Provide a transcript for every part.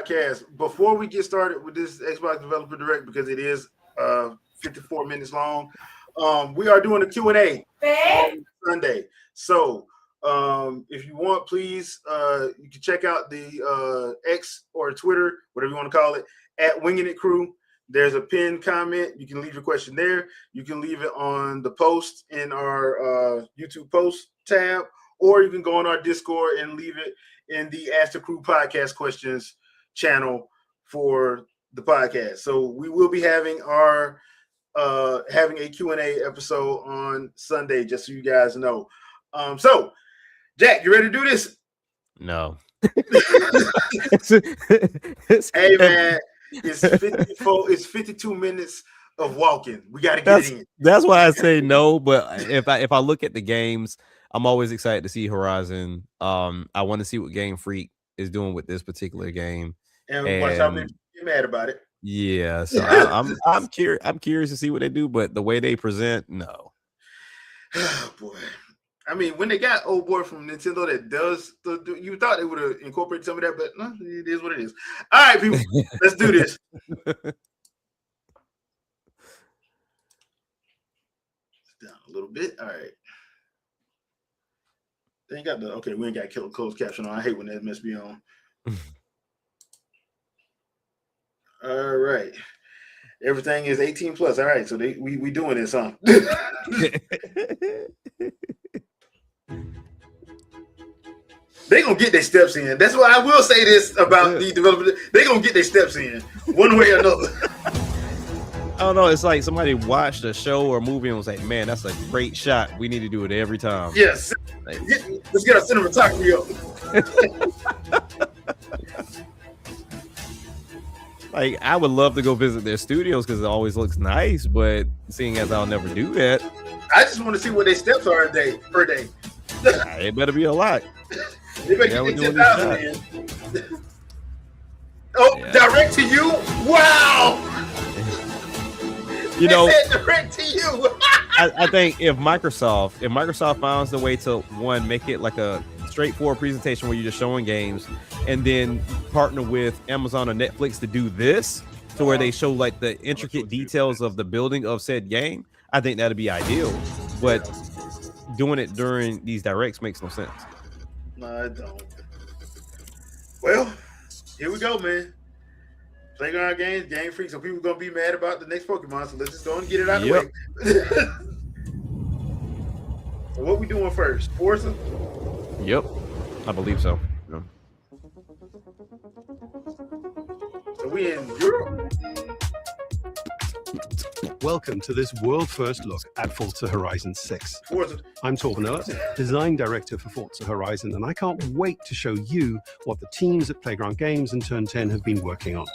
podcast. Before we get started with this Xbox Developer Direct, because it is 54 minutes long, we are doing a Q&A on Sunday. So if you want, please, you can check out the X or Twitter, whatever you want to call it, at Winging It Crew. There's a pinned comment. You can leave your question there. You can leave it on the post in our YouTube post tab, or you can go on our Discord and leave it in the Ask the Crew podcast questions channel for the podcast. So we will be having our having a Q&A episode on Sunday, just so you guys know. So Jack, you ready to do this? No. Hey man, it's 54. It's 52 minutes of walking. We got to get it in. That's why I say no. But if I look at the games, I'm always excited to see Horizon. I want to see what Game Freak is doing with this particular game, and watch how many get mad about it. Yeah, so I'm curious. I'm curious to see what they do, but the way they present, no. Oh boy. I mean, when they got old boy from Nintendo that does you thought they would have incorporated some of that, but no, it is what it is. All right, people, let's do this. Down a little bit. All right. They ain't got the we ain't got closed caption on. I hate when that mess be on. All right. Everything is 18 plus. All right, so we doing this, huh? They gonna get their steps in. That's why I will say this about the developers. They gonna get their steps in one way or another. I don't know. It's like somebody watched a show or a movie and was like, "Man, that's a great shot. We need to do it every time." Yes. Like, let's get our cinematography up. Like, I would love to go visit their studios because it always looks nice, but seeing as I'll never do that, I just want to see what their steps are per day. It better be a lot. They better get 10,000 in. Direct to you? Wow! You know, direct to you. I think if Microsoft finds the way to make it like a straightforward presentation where you're just showing games, and then partner with Amazon or Netflix to do this, to where they show like the intricate details of the building of said game, I think that'd be ideal. But doing it during these directs makes no sense. No, I don't. Well, here we go, man. Playground games, Game Freak. So people gonna be mad about the next Pokemon. So let's just go and get it out of the way. So what we doing first? Forza? Yep, I believe so. Yeah. So we in Europe. Welcome to this world first look at Forza Horizon 6. Forza. I'm Torben Ehlert, design director for Forza Horizon, and I can't wait to show you what the teams at Playground Games and Turn 10 have been working on.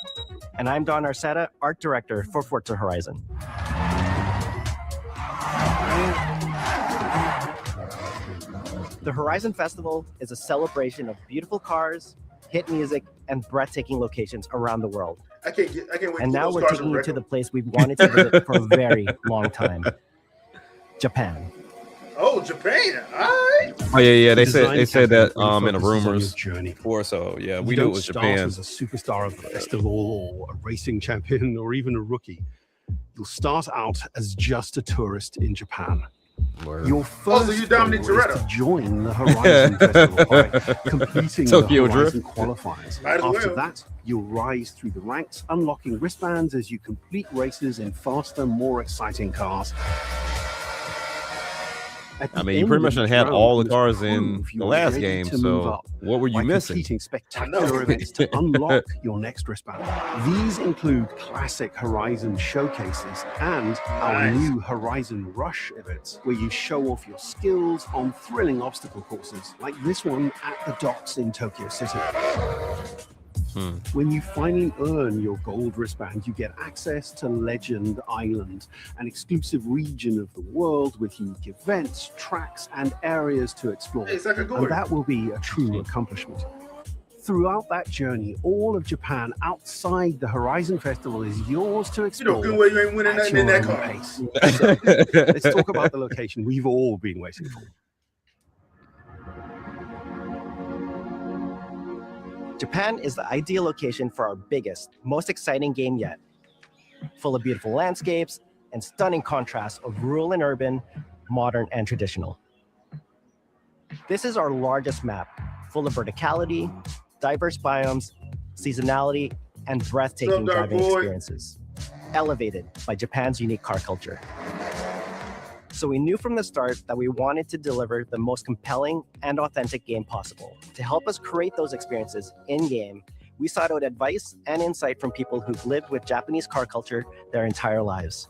And I'm Don Arcetta, art director for Forza Horizon. The Horizon Festival is a celebration of beautiful cars, hit music, and breathtaking locations around the world. I can't wait. And now we're taking you to the place we've wanted to visit for a very long time, Japan. Oh, Japan! All right. Oh yeah. They said that in the rumors before. So yeah, we knew it was Japan. As a superstar of the festival, or a racing champion, or even a rookie. You'll start out as just a tourist in Japan. Your first you Dominic goal is Toretto. to join the Horizon Festival by completing Tokyo the Horizon Drift. qualifiers. Might as After well. that, you'll rise through the ranks, unlocking wristbands as you complete races in faster, more exciting cars. I mean, you pretty much had all the cars in the last game, so what were you missing? Completing spectacular events to unlock your next wristband. These include classic Horizon showcases and our new Horizon Rush events, where you show off your skills on thrilling obstacle courses, like this one at the docks in Tokyo City. When you finally earn your gold wristband, you get access to Legend Island, an exclusive region of the world with unique events, tracks, and areas to explore. Hey, and that will be a true accomplishment. Throughout that journey, all of Japan outside the Horizon Festival is yours to explore. You know good way you ain't winning nothing in that car. Pace. So, let's talk about the location we've all been waiting for. Japan is the ideal location for our biggest, most exciting game yet. Full of beautiful landscapes and stunning contrasts of rural and urban, modern and traditional. This is our largest map, full of verticality, diverse biomes, seasonality, and breathtaking driving experiences, elevated by Japan's unique car culture. So we knew from the start that we wanted to deliver the most compelling and authentic game possible. To help us create those experiences in-game, we sought out advice and insight from people who've lived with Japanese car culture their entire lives.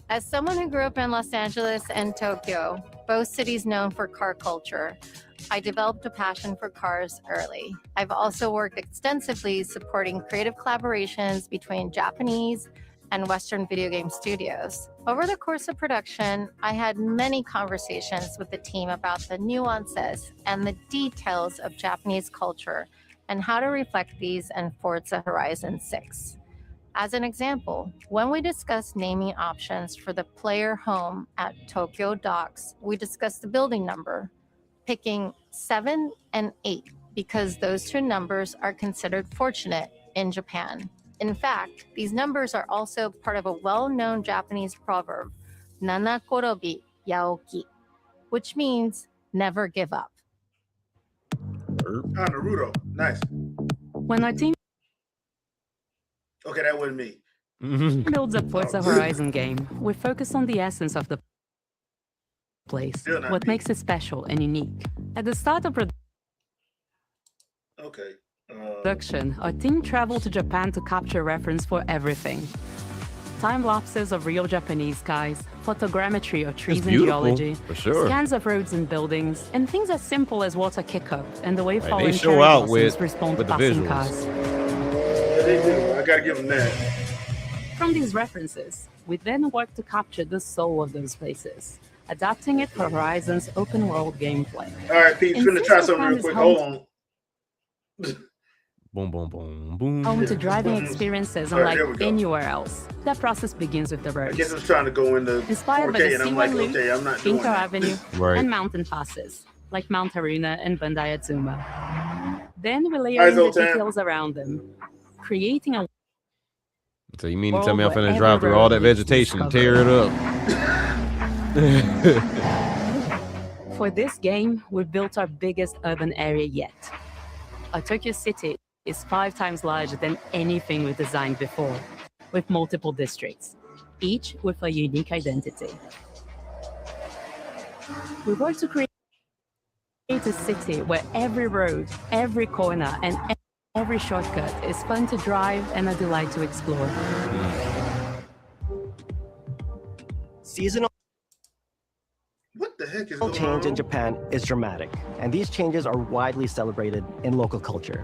As someone who grew up in Los Angeles and Tokyo, both cities known for car culture, I developed a passion for cars early. I've also worked extensively supporting creative collaborations between Japanese and Western video game studios. Over the course of production, I had many conversations with the team about the nuances and the details of Japanese culture and how to reflect these in Forza Horizon 6. As an example, when we discussed naming options for the player home at Tokyo Docks, we discussed the building number, picking 7 and 8 because those two numbers are considered fortunate in Japan. In fact, these numbers are also part of a well-known Japanese proverb, Nanakorobi Yaoki, which means never give up. Naruto. Nice. When our team Okay, that wasn't me. builds a Forza Horizon game, we focus on the essence of the place, what makes it special and unique. At the start of Okay. production, our team traveled to Japan to capture reference for everything. Time lapses of real Japanese skies, photogrammetry of trees and geology, for sure. scans of roads and buildings, and things as simple as water kickup and the way Right, fallen they show cherry out blossoms with respond to the passing visuals. cars. Yeah, they do. I gotta give them that. From these references, we then work to capture the soul of those places, adapting it for Horizon's open-world gameplay. All right, Pete, And finna since try the something plan real is quick. home- Hold on. Boom, boom, boom, boom. Home to driving experiences All right, unlike there we go. anywhere else. That process begins with the I roads. guess it's trying to go into Inspired by 4K, the and I'm like, C1 loop, okay, I'm not doing Shinko that. Avenue, Right. and mountain passes, like Mount Haruna and Bandai Atsuma. Then we layer Hi, in the Zoltan. details around them, creating a So you mean to tell me I'm World finna where drive through all that every road is vegetation and tear it up? For this game, we've built our biggest urban area yet. Our Tokyo city is 5 times larger than anything we've designed before, with multiple districts, each with a unique identity. We work to create a city where every road, every corner, and every shortcut is fun to drive and a delight to explore. Seasonal What the heck is going change in on? Japan is dramatic, and these changes are widely celebrated in local culture.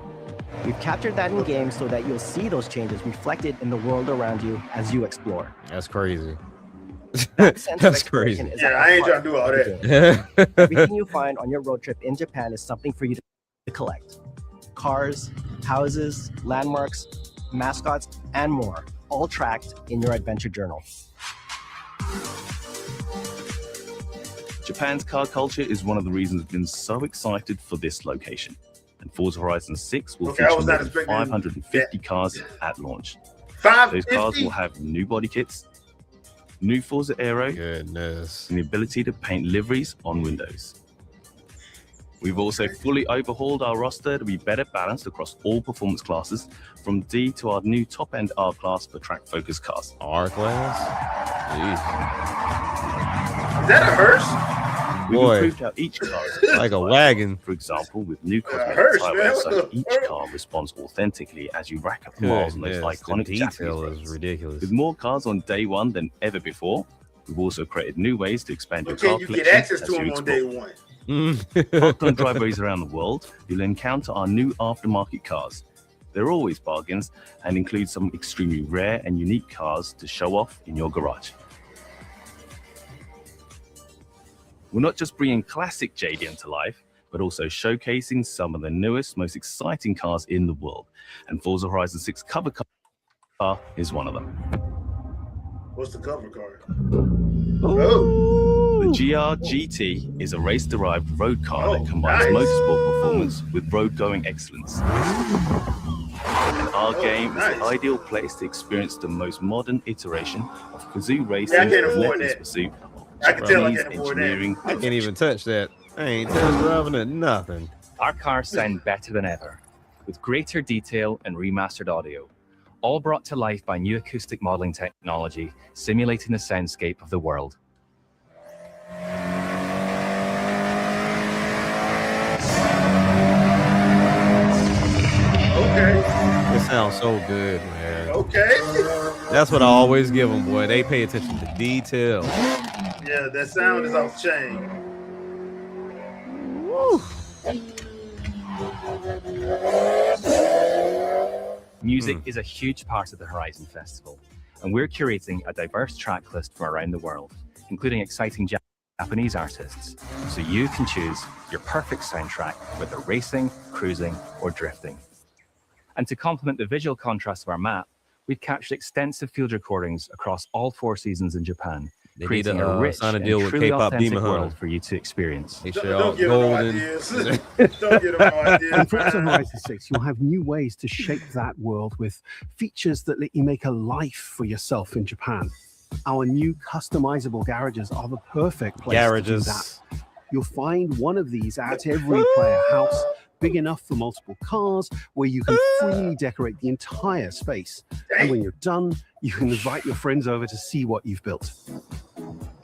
We've captured that in game so that you'll see those changes reflected in the world around you as you explore. That's crazy. That sense of That's exploration crazy. is Yeah, at I ain't the trying to do all heart that. of the game. Everything you find on your road trip in Japan is something for you to collect. Cars, houses, landmarks, mascots, and more, all tracked in your adventure journal. Japan's car culture is one of the reasons we've been so excited for this location. And Forza Horizon 6 will Okay, I feature was more not than expecting 550 cars at launch. Those cars 550? will have new body kits, new Forza Aero, Goodness. and the ability to paint liveries on windows. We've also fully overhauled our roster to be better balanced across all performance classes, from D to our new top-end R class for track-focused cars. R class? Is that a hearse? We've Boy. improved how each car is Jeez. Like a wagon. For example, with new cosmetic hearse, tires, man. so each car responds authentically as you rack up the miles on those Goodness, iconic the detail Japanese is roads. ridiculous. With more cars on day one than ever before, we've also created new ways to expand your But can car you collection get access as to you them on explore. day one? Parked on driveways around the world, you'll encounter our new aftermarket cars. They're always bargains and include some extremely rare and unique cars to show off in your garage. We're not just bringing classic JDM to life, but also showcasing some of the newest, most exciting cars in the world. And Forza Horizon 6 cover car is one of them. What's the cover card? Oh, The The GR GT is a race-derived road car Oh, that combines nice. motorsport performance with road-going excellence. And our game is nice. the ideal place to experience the most modern iteration of Kazoo Yeah, I Racing's can't afford relentless that. pursuit I can tell I Japanese can't afford that. engineering. I can't even touch that. I ain't touch driving it, nothing. Our cars sound better than ever, with greater detail and remastered audio, all brought to life by new acoustic modeling technology, simulating the soundscape of the world. Okay. It sounds so good, man. Okay. That's what I always give them, boy. They pay attention to detail. Yeah, that sound is off chain. Woo. Music is a huge part of the Horizon Festival, and we're curating a diverse track list from around the world, including exciting Japanese artists, so you can choose your perfect soundtrack, whether racing, cruising, or drifting. And to complement the visual contrast of our map, we've captured extensive field recordings across all 4 seasons in Japan, They need creating to a rich sign a and deal with truly K-pop authentic Demon world Hunter. for you to experience. They should Don't all give them no golden. ideas. Don't give them no ideas. In Forza man. Horizon 6, you'll have new ways to shape that world with features that let you make a life for yourself in Japan. Our new customizable garages are the perfect place to do that. Garages. You'll find one of these at every player house, big enough for multiple cars, where you can freely decorate the entire space. And when you're done, you can invite your friends over to see what you've built.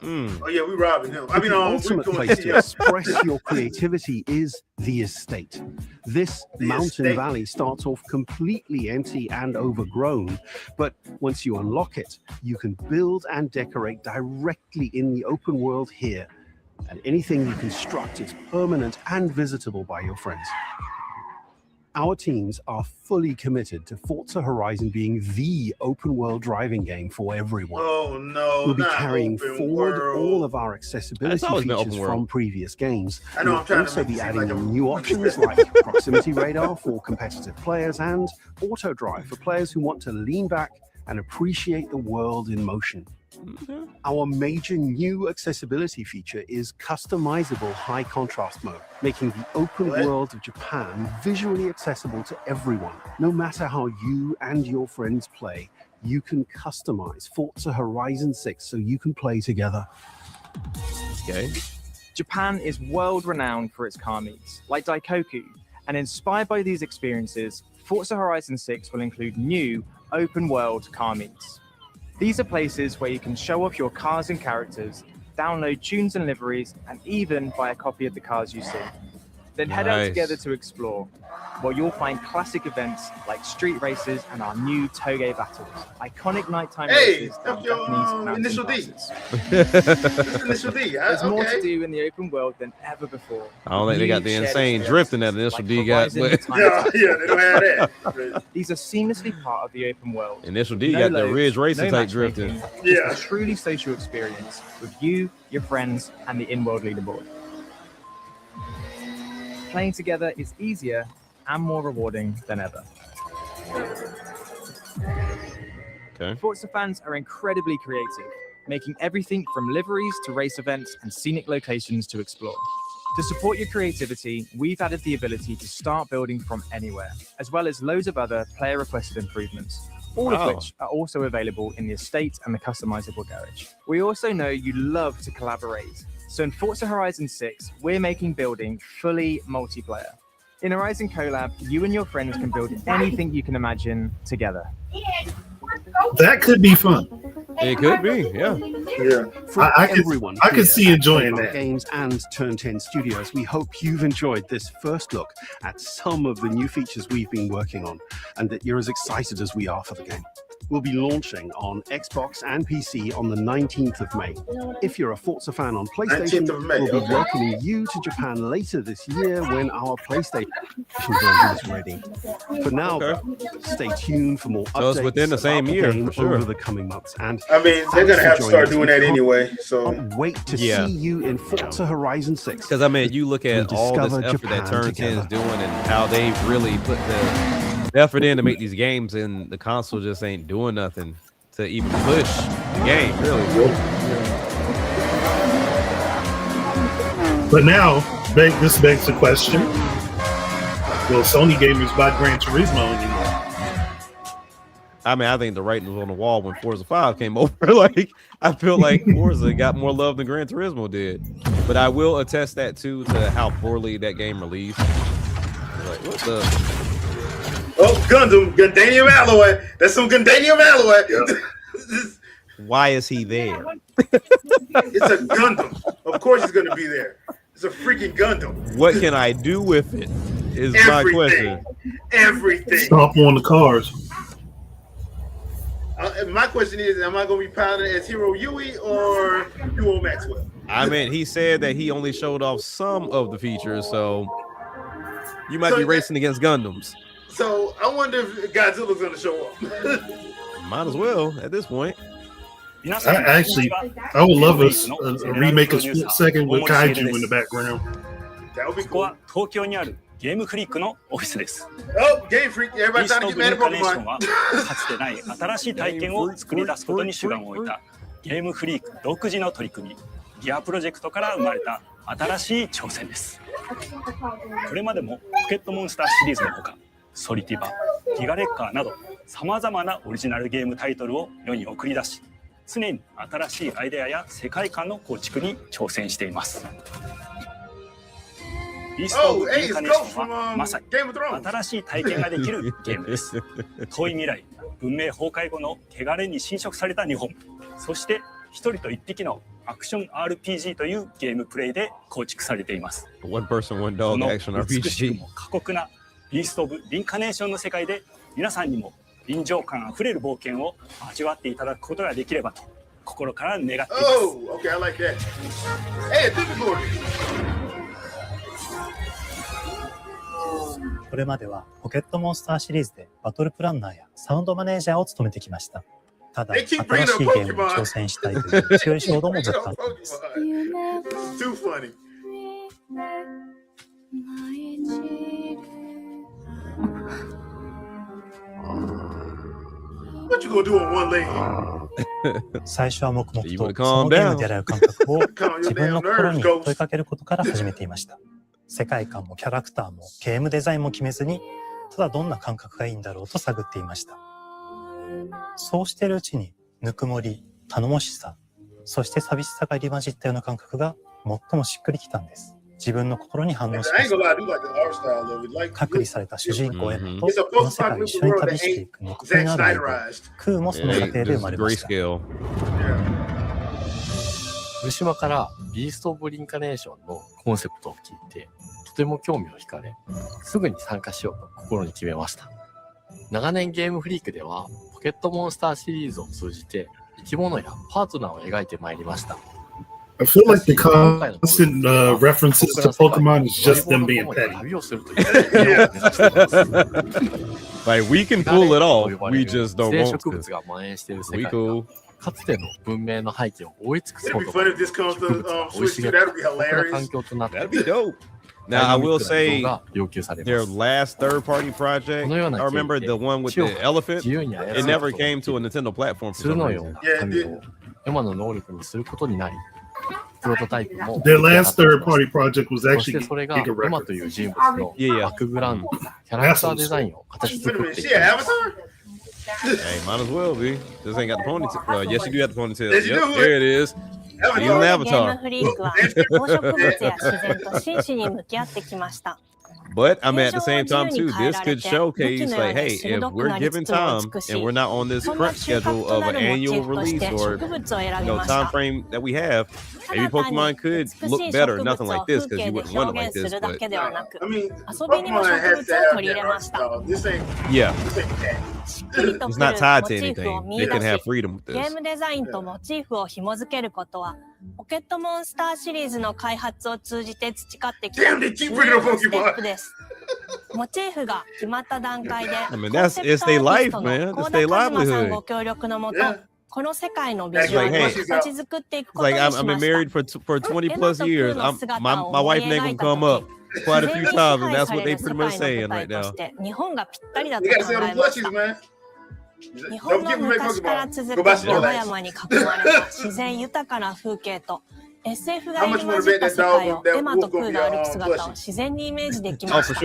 Oh yeah, we robbing him. I mean, The we ultimate going place to to express your creativity is the estate. This The mountain estate. valley starts off completely empty and overgrown, but once you unlock it, you can build and decorate directly in the open world here. And anything you construct is permanent and visitable by your friends. Our teams are fully committed to Forza Horizon being the open world driving game for everyone. Oh no, We'll be not carrying open forward world. all of our accessibility It's always been features open world. from previous games. I know, We'll I'm trying to also make be it seem adding like I'm- new options like proximity radar for competitive players and auto drive for players who want to lean back and appreciate the world in motion. Our major new accessibility feature is customizable high contrast mode, making the open What? world of Japan visually accessible to everyone. No matter how you and your friends play, you can customize Forza Horizon 6 so you can play together. Okay. Japan is world-renowned for its car meets, like Daikoku, and inspired by these experiences, Forza Horizon 6 will include new open-world car meets. These are places where you can show off your cars and characters, download tunes and liveries, and even buy a copy of the cars you see. Then head out Nice. together to explore, where you'll find classic events like street races and our new Toge battles, iconic nighttime Hey, races that's down your Japanese mountain initial D. passes. That's initial D. There's more to Okay. do in the open world than ever before. I don't think they got the New shared insane experiences drifting that initial like D got, Horizon but Time Yeah, Attack. yeah, they don't have that. These are seamlessly part of the open world. initial D No got the loads, Ridge Racing no type matchmaking, drifting. just Yeah. a truly social experience with you, your friends, and the in-world leaderboard. Playing together is easier and more rewarding than ever. Okay. Forza fans are incredibly creative, making everything from liveries to race events and scenic locations to explore. To support your creativity, we've added the ability to start building from anywhere, as well as loads of other player-requested improvements, all Wow. of which are also available in the estate and the customizable garage. We also know you love to collaborate, so in Forza Horizon 6, we're making building fully multiplayer. In Horizon Collab, you and your friends can build anything you can imagine together. That could be fun. It could be, yeah. Yeah. From I could- everyone I could here see at enjoying Playground that. Games and Turn 10 Studios, we hope you've enjoyed this first look at some of the new features we've been working on, and that you're as excited as we are for the game. We'll be launching on Xbox and PC on the 19th of May. If you're a Forza fan on PlayStation, 19th of May, we'll be okay. welcoming you to Japan later this year when our PlayStation version is ready. For now, Okay. though, stay tuned for more So it's updates within the same about the year, game for sure. over the coming months. And I mean, they're gonna have to start doing that anyway. So can't wait to Yeah. see you in Forza Horizon 6. Because I mean, you look at We all this discover effort that Japan Turn 10 is together. doing and how they really put the effort in to make these games, and the console just ain't doing nothing to even push the game, really. But now, this begs the question: will Sony gamers buy Gran Turismo anymore? I mean, I think the writing was on the wall when Forza 5 came over. Like, I feel like Forza got more love than Gran Turismo did. But I will attest that too to how poorly that game released. Like, what the? Oh, Gundanium alloy. That's some Gundanium alloy. Yep. Why is he there? It's a Gundam. Of course he's going to be there. It's a freaking Gundam. What can I do with it? Is my question. Everything. Stomp on the cars. My question is, am I going to be piloted as Hiro Yui or Duo Maxwell? I mean, he said that he only showed off some of the features, so you might be racing against Gundams. So I wonder if Godzilla's going to show up. Might as well at this point. I would love a remake of Split Second with Kaiju in the background. That would be cool. 東京にあるゲームフリークのオフィスです。Oh, Game Freak. Everybody ビース trying ト to ブ get リ mad ン at カネーション Pokemon. はかつてない新しい体験を作り出すことに主眼を置いたゲームフリーク独自の取り組みギアプロジェクトから生まれた新しい挑戦です。これまでもポケットモンスターシリーズのほかソリティバ、ギガレッカーなどさまざまなオリジナルゲームタイトルを世に送り出し常に新しいアイデアや世界観の構築に挑戦しています。ビースト・オブ・インカネーションはまさに新しい体験ができるゲームです。遠い未来、文明崩壊後の汚れに侵食された日本、そして一人と一匹のアクション RPG というゲームプレイで構築されています。One person, one dog action 美し RPG. くも過酷なビースト・オブ・リンカネーションの世界で皆さんにも臨場感あふれる冒険を味わっていただくことができればと心から願っています。Oh, okay, I like that. Hey, difficult. これまではポケットモンスターシリーズでバトルプランナーやサウンドマネージャーを務めてきました。ただ、新しいゲームに挑戦したいという強い衝動も持ったんです。Too funny. What you gonna do on one leg? 最初は黙々とそのゲームである感覚を自分の心に問いかけることから始めていました。世界観もキャラクターもゲームデザインも決めずに、ただどんな感覚がいいんだろうと探っていました。そうしているうちにぬくもり、頼もしさ、そして寂しさが入り混じったような感覚が最もしっくりきたんです。自分の心に反応しました。隔離された主人公エマとこの世界を一緒に旅していくぬくもりのある相手、クーもその過程で生まれました。福島からビースト・オブ・リンカネーションのコンセプトを聞いて、とても興味を惹かれ、すぐに参加しようと心に決めました。長年ゲームフリークでは、ポケットモンスターシリーズを通じて、生き物やパートナーを描いてまいりました。I feel like the constant references to Pokemon is just them being petty. Like we can pull it off, we just don't want 植物が蔓延している世 We 界 cool. がかつての文明の背景を覆い尽くす It'd こ be と funny が if this comes 植 to 物が生い Switch 2. 茂った That'd be 過酷な hilarious. 環境となって That'd be dope. Now I will say が要求され their ます。 last third-party project. このような I remember the one with the elephant. 自由に操る It こと never がで came き to a る Nintendo platform for 鶴 some のよう reason. な神をエマの能力にすることになり、プロトタイプも Their last third-party project was そし actually てそれが Giga エマという Records. 人物の Yeah, yeah. バックグラウンド、キャラクターデザインを形 Wait a 作っ minute, てい she き an ます。 avatar? Hey, might as well be. This ain't got the ponytail. Yes, you do have the ponytail. Yes, you Yep, do. there it is. He's an ゲーム avatar. フリークは動植物や自然と真摯に向き合ってきました。 But I mean, at the same time, too, this could showcase, like, hey, if we're given time and we're not on this crunch schedule of an annual release or, time frame that we have, maybe Pokemon could look better, nothing like this, because you wouldn't want it like this. But I mean, 遊びにも Pokemon 植 has 物 to を have 取り入れ that ま art した。 style. This ain't yeah, that. しっくりと it's くる not tied モ to チーフを anything. 見 They 出 can have し、 freedom with ゲー this. ムデザインとモチーフを紐付けることは、ポケットモンスターシリーズの開発を通じて培ってきた Damn, they keep bringing up ステッ Pokemon. プです。モチーフが決まった段階で、 I mean, コン that's セプ it's ト their アーティス life, ト man. の It's 幸 their 田和馬さん livelihood. ご協力のもと、 Yeah. この世界のビジュアルを Like, hey, 形作っていくことに It's し like ま I've し been た。 married for 20 plus years. My wife and they gonna come up quite a few times, and that's what they pretty much saying right now. 日本がぴったりだと You 考 gotta sell え them まし plushies, た。 man. 日本 Don't の give them 昔から Pokemon. 続 Go く buy some 山 Rolex. 々に囲まれた自然豊かな風景と SF が入り混じった世界をエマとクーが歩く姿を自然にイメージできました。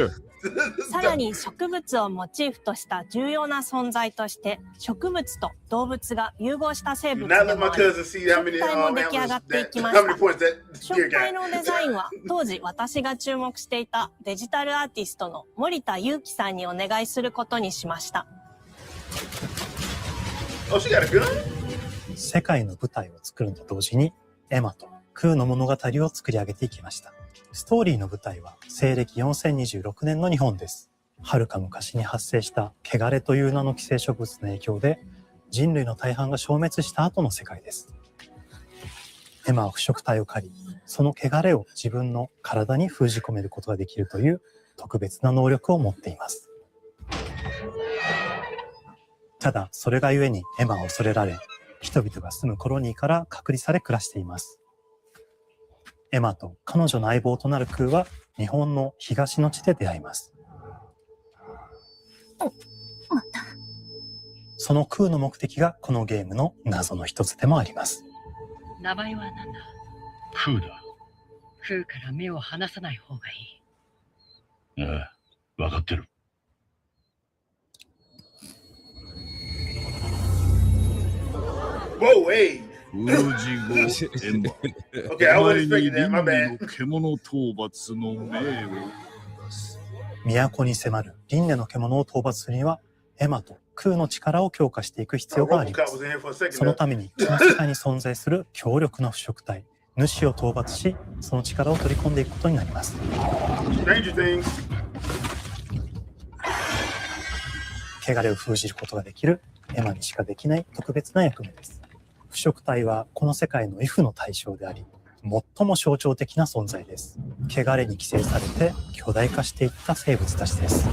さらに植物をモチーフとした重要な存在として植物と動物が融合した生物でもあり、食体も出来上がっていきました。食体のデザインは当時私が注目していたデジタルアーティストの森田裕樹さんにお願いすることにしました。世界の舞台を作ると同時にエマとクーの物語を作り上げていきました。ストーリーの舞台は西暦4026年の日本です。はるか昔に発生した汚れという名の寄生植物の影響で人類の大半が消滅した後の世界です。エマは腐食体を狩り、その汚れを自分の体に封じ込めることができるという特別な能力を持っています。ただ、それがゆえにエマは恐れられ、人々が住むコロニーから隔離され暮らしています。エマと彼女の相棒となるクーは日本の東の地で出会います。そのクーの目的がこのゲームの謎の一つでもあります。名前は何だ？クーだ。クーから目を離さない方がいい。ああ、わかってる。Whoa, hey. 封じ後エマ。Okay, I wasn't expecting that. My bad. 獣討伐の命を。都に迫る輪廻の獣を討伐するにはエマとクーの力を強化していく必要があります。そのためにこの世界に存在する強力な腐食体主を討伐し、その力を取り込んでいくことになります。汚れを封じることができるエマにしかできない特別な役目です。腐食体はこの世界の F の対象であり、最も象徴的な存在です。汚れに寄生されて巨大化していった生物たちです。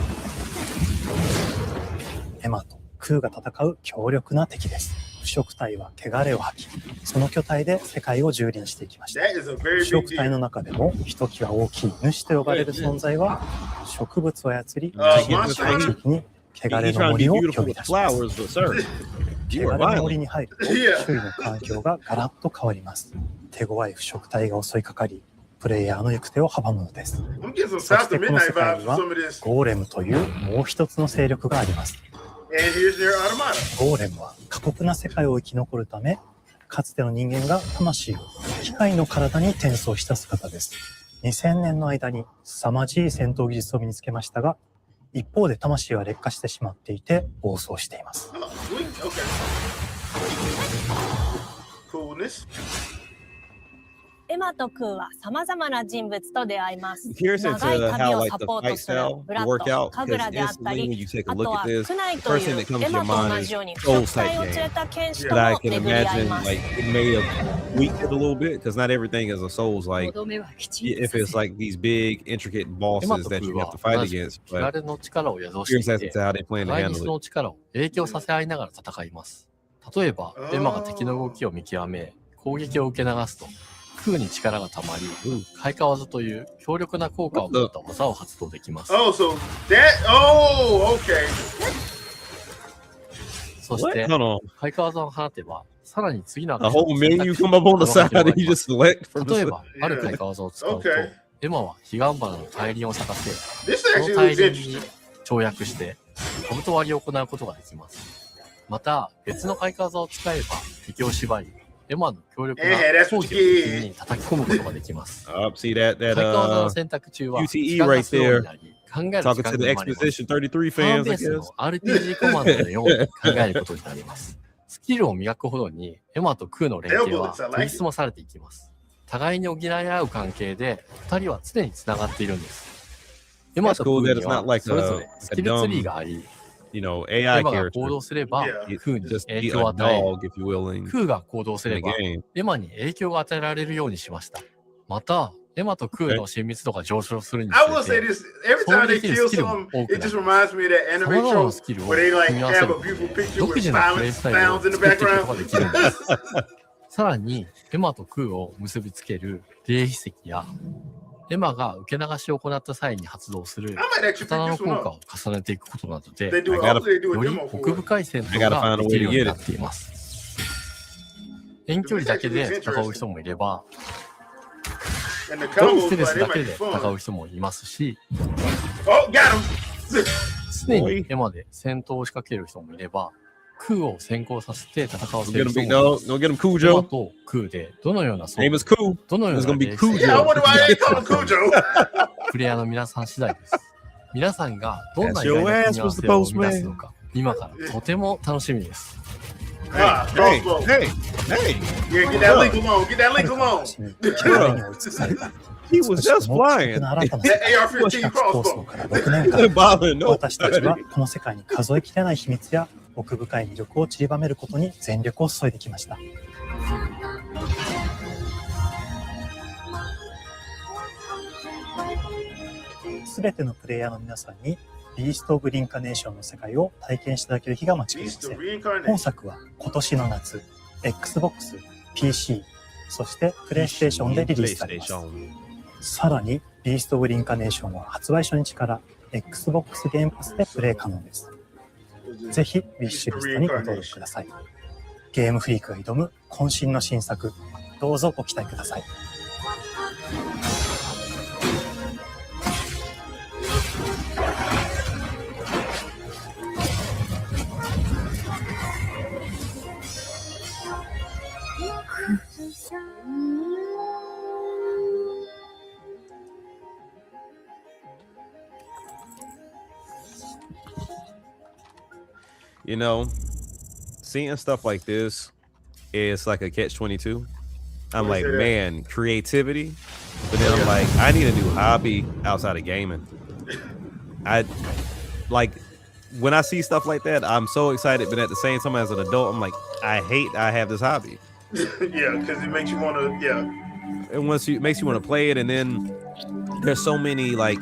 エマとクーが戦う強力な敵です。腐食体は汚れを吐き、その巨体で世界を蹂躙していきました。腐食体の中でもひときわ大きい主と呼ばれる存在は、植物を操り、最終に汚れの森を呼び出します。汚れの森に入ると周囲の環境がガラッと変わります。手強い腐食体が襲いかかり、プレイヤーの行く手を阻むのです。そしてこの世界にはゴーレムというもう一つの勢力があります。ゴーレムは過酷な世界を生き残るため、かつての人間が魂を機械の体に転送した姿です。2000年の間に凄まじい戦闘技術を身につけましたが、一方で魂は劣化してしまっていて暴走しています。エマとクーは様々な人物と出会います。 Curious 長い into 旅 how を like サ the ポー fight トする style ブラッ work ド、 out カグラ because であった instantly when り、 you take a あと look は at this, クナイ the と first い thing う that comes エ to your マと mind 同 is じように腐 Soul 食体 type を連れ game た剣士と that I も can 巡り合い imagine ます。 like it may have tweaked it a little bit because not everything is a Souls like if it's like these big intricate bosses that you have to fight against. 汚れの力を宿していて、 Curious as to how they plan to 互い handle にその it. 力を影響させ合いながら戦います。例えば、エマが敵の動きを見極め、攻撃を受け流すと、クーに力がたまり、開花技という強力な効果を持った技を発動できます。Oh, so that, oh, okay. そして、開花技を放てば、さらに次の A whole menu come up on the side and you just select from 例え the ば、ある開花技を使うと、 Okay. エマは彼岸花の大輪を咲かせ、 This そ actually の大 looks 輪 interesting. に跳躍して、兜割りを行うことができます。また、別の開花技を使えば、敵を縛り、エマの強力な攻撃を敵に叩き込むことができます。 see that 開花技の選択中は、 UTE right there 考える時間 talking to が the 生まれます。 Exposition 33ターン fans ベ I ースの guess. RPG コマンドのように考えることになります。スキルを磨くほどに、エマとクーの連携は研ぎ澄まされていきます。互いに補い合う関係で、二人は常に繋がっているんです。エマとクーにはそれぞれスキルツリーがあり、you know, エ AI マが character. 行動すれば、クーに Just 影 be 響を a 与え、 dog if you will. クーが行動すれば in the game. エマに影響が与えられるようにしました。また、エマとクーの親密度が上昇するにつ I will れ say て、 this every そう time で they きる kill スキルも someone, 多く it な just り、 reminds me of that 様 anime 々な show スキルを where they 組 like み合わせ have る a こと beautiful で、 picture 独 with 自のプレイ violence スタイルを sounds in the 作っていくこと background. ができるんです。さらに、エマとクーを結びつける霊秘石や、エマが受け流しを行った際に発動する I might actually 刀 pick の this 効 one 果 up. を重ねていくことなどで、 They do it. I gotta- Hopefully they do よ a り demo for 奥 it. 深い戦 I 闘 gotta が find a で way きる to ように get な it. っています。遠距離だけで戦う人もいれば、And the と combos, ステル like, ス they だ might け be で fun. 戦う人もいますし、 Oh, got him. 常にエマで戦闘を仕掛ける人もいれば、空を先行させて戦わせ Don't る get 人 him, も big dog. Don't get him, エマ Cujo. と空でどのような Name is Coo. どのよう It's な gonna be レース Cujo. Yeah, I wonder why they call him Cujo. プレイヤーの皆さん次第です。皆さんがどんな That's 意 your 外な ass 組み合わ was せ the を生み出す postman. のか、今からとても楽しみです。Ah, Hey, crossbow. hey, hey. Yeah, get that legal on. Get that legal on. 上に追いつくされた He was just 少し flying. の新たな That 資 AR-15 格コース crossbow. から6年間 Bothering 私たちは nobody. この世界に数えきれない秘密や奥深い魅力を散りばめることに全力を注いできました。すべてのプレイヤーの皆さんにビースト・オブ・リンカネーションの世界を体験していただける日が待ちきれま Beast せ of ん。 Reincarnation. 本作は今年の夏、Xbox、PC、そしてプレイステーションでリリースされます。さらに、ビースト・オブ・リンカネーションは発売初日から Xbox ゲームパスでプレイ可能です。ぜひ、ウィッシュリストにご登録ください。ゲームフリークが挑む渾身の新作、どうぞご期待ください。You know, seeing stuff like this is like a catch-22. I'm like, man, creativity. But then I'm like, I need a new hobby outside of gaming. I like when I see stuff like that, I'm so excited, but at the same time, as an adult, I'm like, I have this hobby. Yeah, because it makes you want to, yeah. And it makes you want to play it, and then there's so many like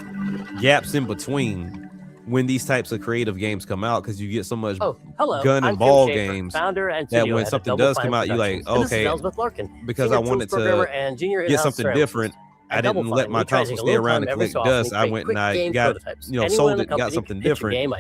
gaps in between when these types of creative games come out, because you get so much gun and ball games that when something does come out, you're like, okay, because I wanted to get something different. I didn't let my console stay around and collect dust. I went and I got, sold it, got something different. And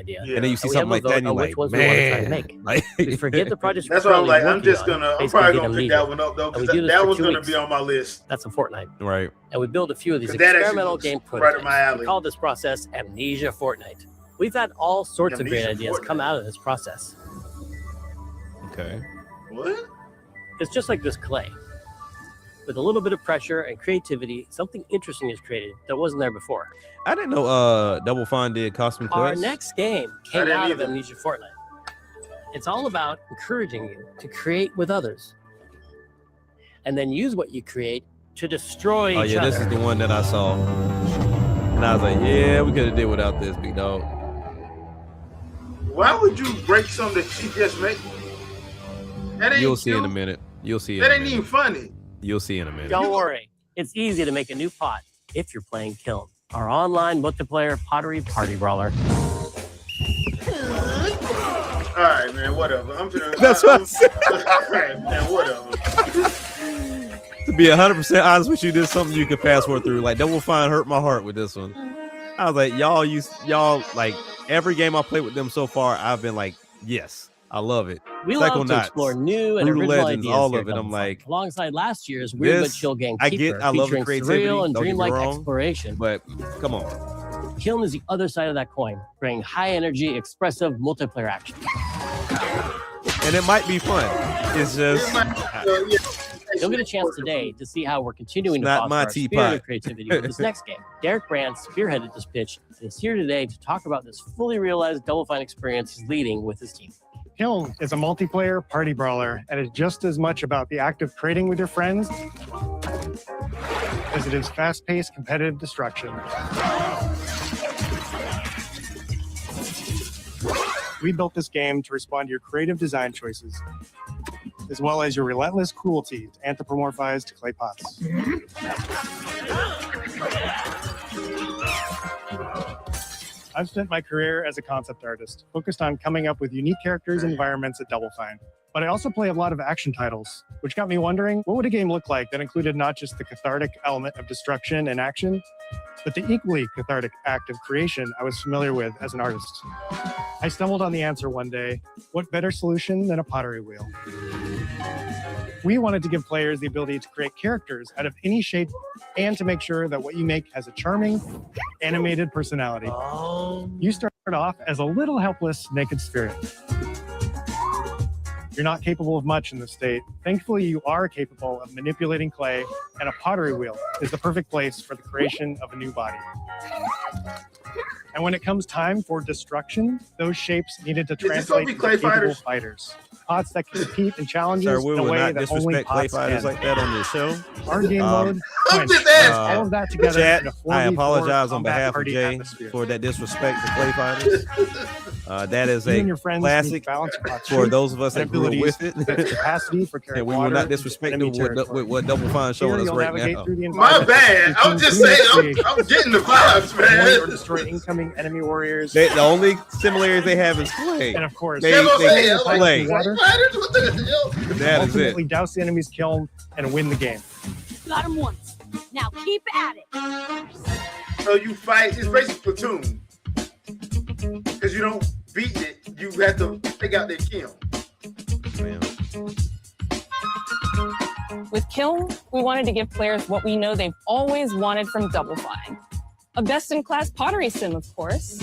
then you see something like that, and you're like, man, like, forget the project. That's why I'm like, I'm probably gonna pick that one up though, because that one's gonna be on my list. That's a Fortnite, right? And we build a few of these 'Cause that experimental actually game looks right up prototypes. my alley. We call this process Amnesia Fortnite. We've had all sorts of great Amnesia ideas Fortnite. come out of this process. Okay. What? It's just like this clay. With a little bit of pressure and creativity, something interesting is created that wasn't there before. I didn't know Double Fine did Costume Our Quest. next game came out of Amnesia Fortnite. It's all about encouraging you to create with others and then use what you create to destroy each Oh yeah, other. this is the one that I saw. And I was like, yeah, we could have did without this, big dog. Why would you break something that she just made? That ain't You'll see in a cute. minute. You'll see. That in a ain't minute. even funny. You'll see in a minute. Don't worry. It's easy to make a new pot if you're playing Kiln, our online multiplayer pottery party brawler. All right, man, whatever. I'm finna. That's what I said. All right, man, whatever. To be 100% honest with you, this is something you can fast forward through. Like Double Fine hurt my heart with this one. I was like, y'all like every game I played with them so far, I've been like, yes, I love it. We love to Psychonauts, explore new and Brutal original Legends, ideas all here of it. at I'm Double Fine, like, alongside last year's Weird But this, Chill Game I Keeper, get, I love the featuring creativity. surreal and Don't get me dreamlike wrong, exploration. but come on. Kiln is the other side of that coin, bringing high energy, expressive multiplayer action. And it might be fun. It's just You'll get a chance today to see how we're continuing to not foster my our spirit teapot. of creativity with this next game. Derek Brand spearheaded this pitch and is here today to talk about this fully realized Double Fine experience he's leading with his team. Kiln is a multiplayer party brawler and is just as much about the act of trading with your friends as it is fast-paced competitive destruction. We built this game to respond to your creative design choices, as well as your relentless cruelty to anthropomorphized clay pots. I've spent my career as a concept artist, focused on coming up with unique characters and environments at Double Fine. But I also play a lot of action titles, which got me wondering, what would a game look like that included not just the cathartic element of destruction and action, but the equally cathartic act of creation I was familiar with as an artist? I stumbled on the answer one day. What better solution than a pottery wheel? We wanted to give players the ability to create characters out of any shape and to make sure that what you make has a charming, animated personality. You start off as a little helpless, naked spirit. You're not capable of much in this state. Thankfully, you are capable of manipulating clay, and a pottery wheel is the perfect place for the creation of a new body. And when it comes time for destruction, those shapes needed to translate into capable fighters. Pots that compete in challenges Sir, we in a will way not that only disrespect clay pots fighters can. like that on this show. Our game mode puts all of that together Chat, in a 4v4 I apologize on combat behalf of party Jay atmosphere. for that disrespect to clay fighters. That is You a and your friends classic need to balance your pot's for shape those of us and that grew up with it. abilities, capacity for carrying And we will water not into disrespect enemy what Double Fine showing Here us you'll right navigate now. through the My environment bad. I'm using just team saying, I'm getting the vibes, man. Or destroy incoming enemy warriors. The only similarities they have is clay. And of course, they play. Fighters, what the hell? That is ultimately it. douse the enemy's kiln and win the game. Got him once. Now keep at it. So you fight, it's basically Platoon. Because you don't beat it, you have to take out their kiln. With Kiln, we wanted to give players what we know they've always wanted from Double Fine. A best-in-class pottery sim, of course.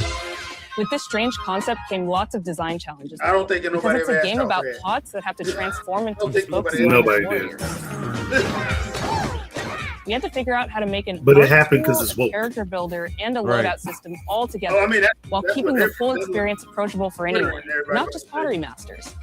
With this strange concept came lots of design challenges. I don't think nobody because it's ever a asked game y'all about for that. pots that have to transform into nobody spokesman did. warriors. We had to figure out how to make an But it art happened 'cause tool, it's a woke. character builder, and a Right. loadout system all together, Oh, I mean, while that's keeping what the full every- experience approachable for Wait a anyone, minute, everybody not just pottery masters.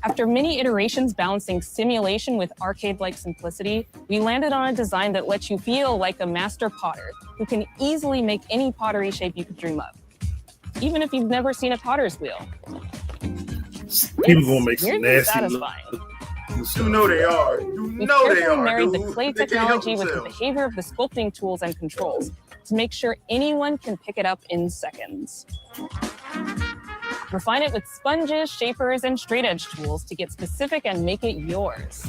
After many iterations balancing simulation with arcade-like simplicity, we landed on a design that lets you feel like a master potter who can easily make any pottery shape you could dream of, even if you've never seen a potter's wheel. People gonna make some Weirdly nasty satisfying. You know they are. You We've know they carefully are. married Dude. the clay They can't help technology with the themselves. behavior of the sculpting tools and controls to make sure anyone can pick it up in seconds. Refine it with sponges, shapers, and straight edge tools to get specific and make it yours.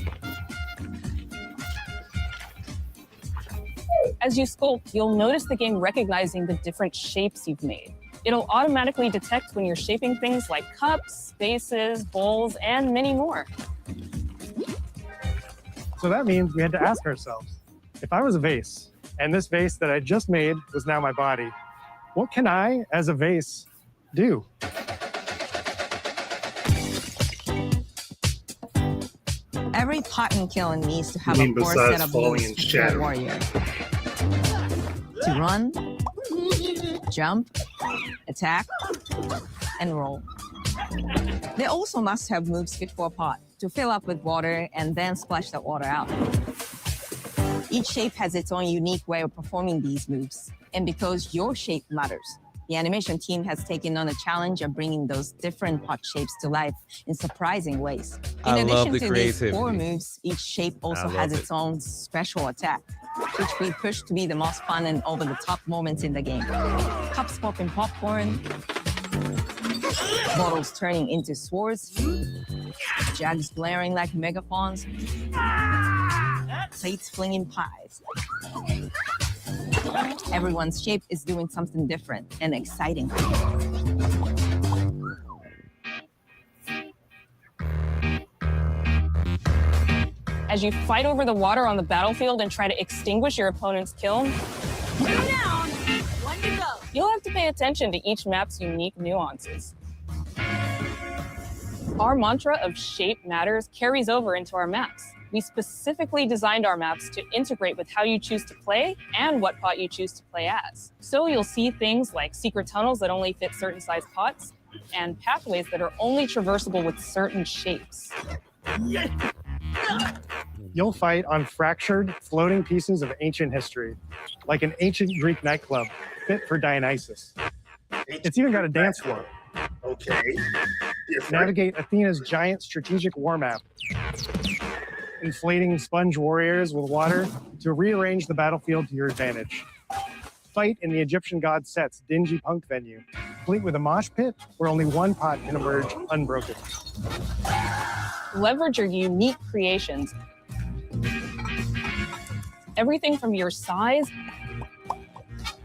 As you sculpt, you'll notice the game recognizing the different shapes you've made. It'll automatically detect when you're shaping things like cups, vases, bowls, and many more. So that means we had to ask ourselves, if I was a vase, and this vase that I just made was now my body, what can I, as a vase, do? Every pot and kiln needs to have You a mean core besides set of falling moves and for a shattering? warrior. To run, jump, attack, and roll. They also must have moves fit for a pot to fill up with water and then splash that water out. Each shape has its own unique way of performing these moves. And because your shape matters, the animation team has taken on the challenge of bringing those different pot shapes to life in surprising ways. In I love addition the to these creativity. core moves, each shape also love has it. its own special attack, which we push to be the most fun and over-the-top moments in the game. Cups popping popcorn, bottles turning into swords, jugs blaring like megaphones, plates flinging pies. Everyone's shape is doing something different and exciting. As you fight over the water on the battlefield and try to extinguish your opponent's kiln, you'll have to pay attention to each map's unique nuances. Our mantra of shape matters carries over into our maps. We specifically designed our maps to integrate with how you choose to play and what pot you choose to play as. So you'll see things like secret tunnels that only fit certain size pots and pathways that are only traversable with certain shapes. You'll fight on fractured, floating pieces of ancient history, like an ancient Greek nightclub fit for Dionysus. It's even got a dance floor. Okay. Navigate Athena's giant strategic war map. Inflating sponge warriors with water to rearrange the battlefield to your advantage. Fight in the Egyptian god Set's dingy punk venue, complete with a mosh pit where only one pot can emerge unbroken. Leverage your unique creations. Everything from your size,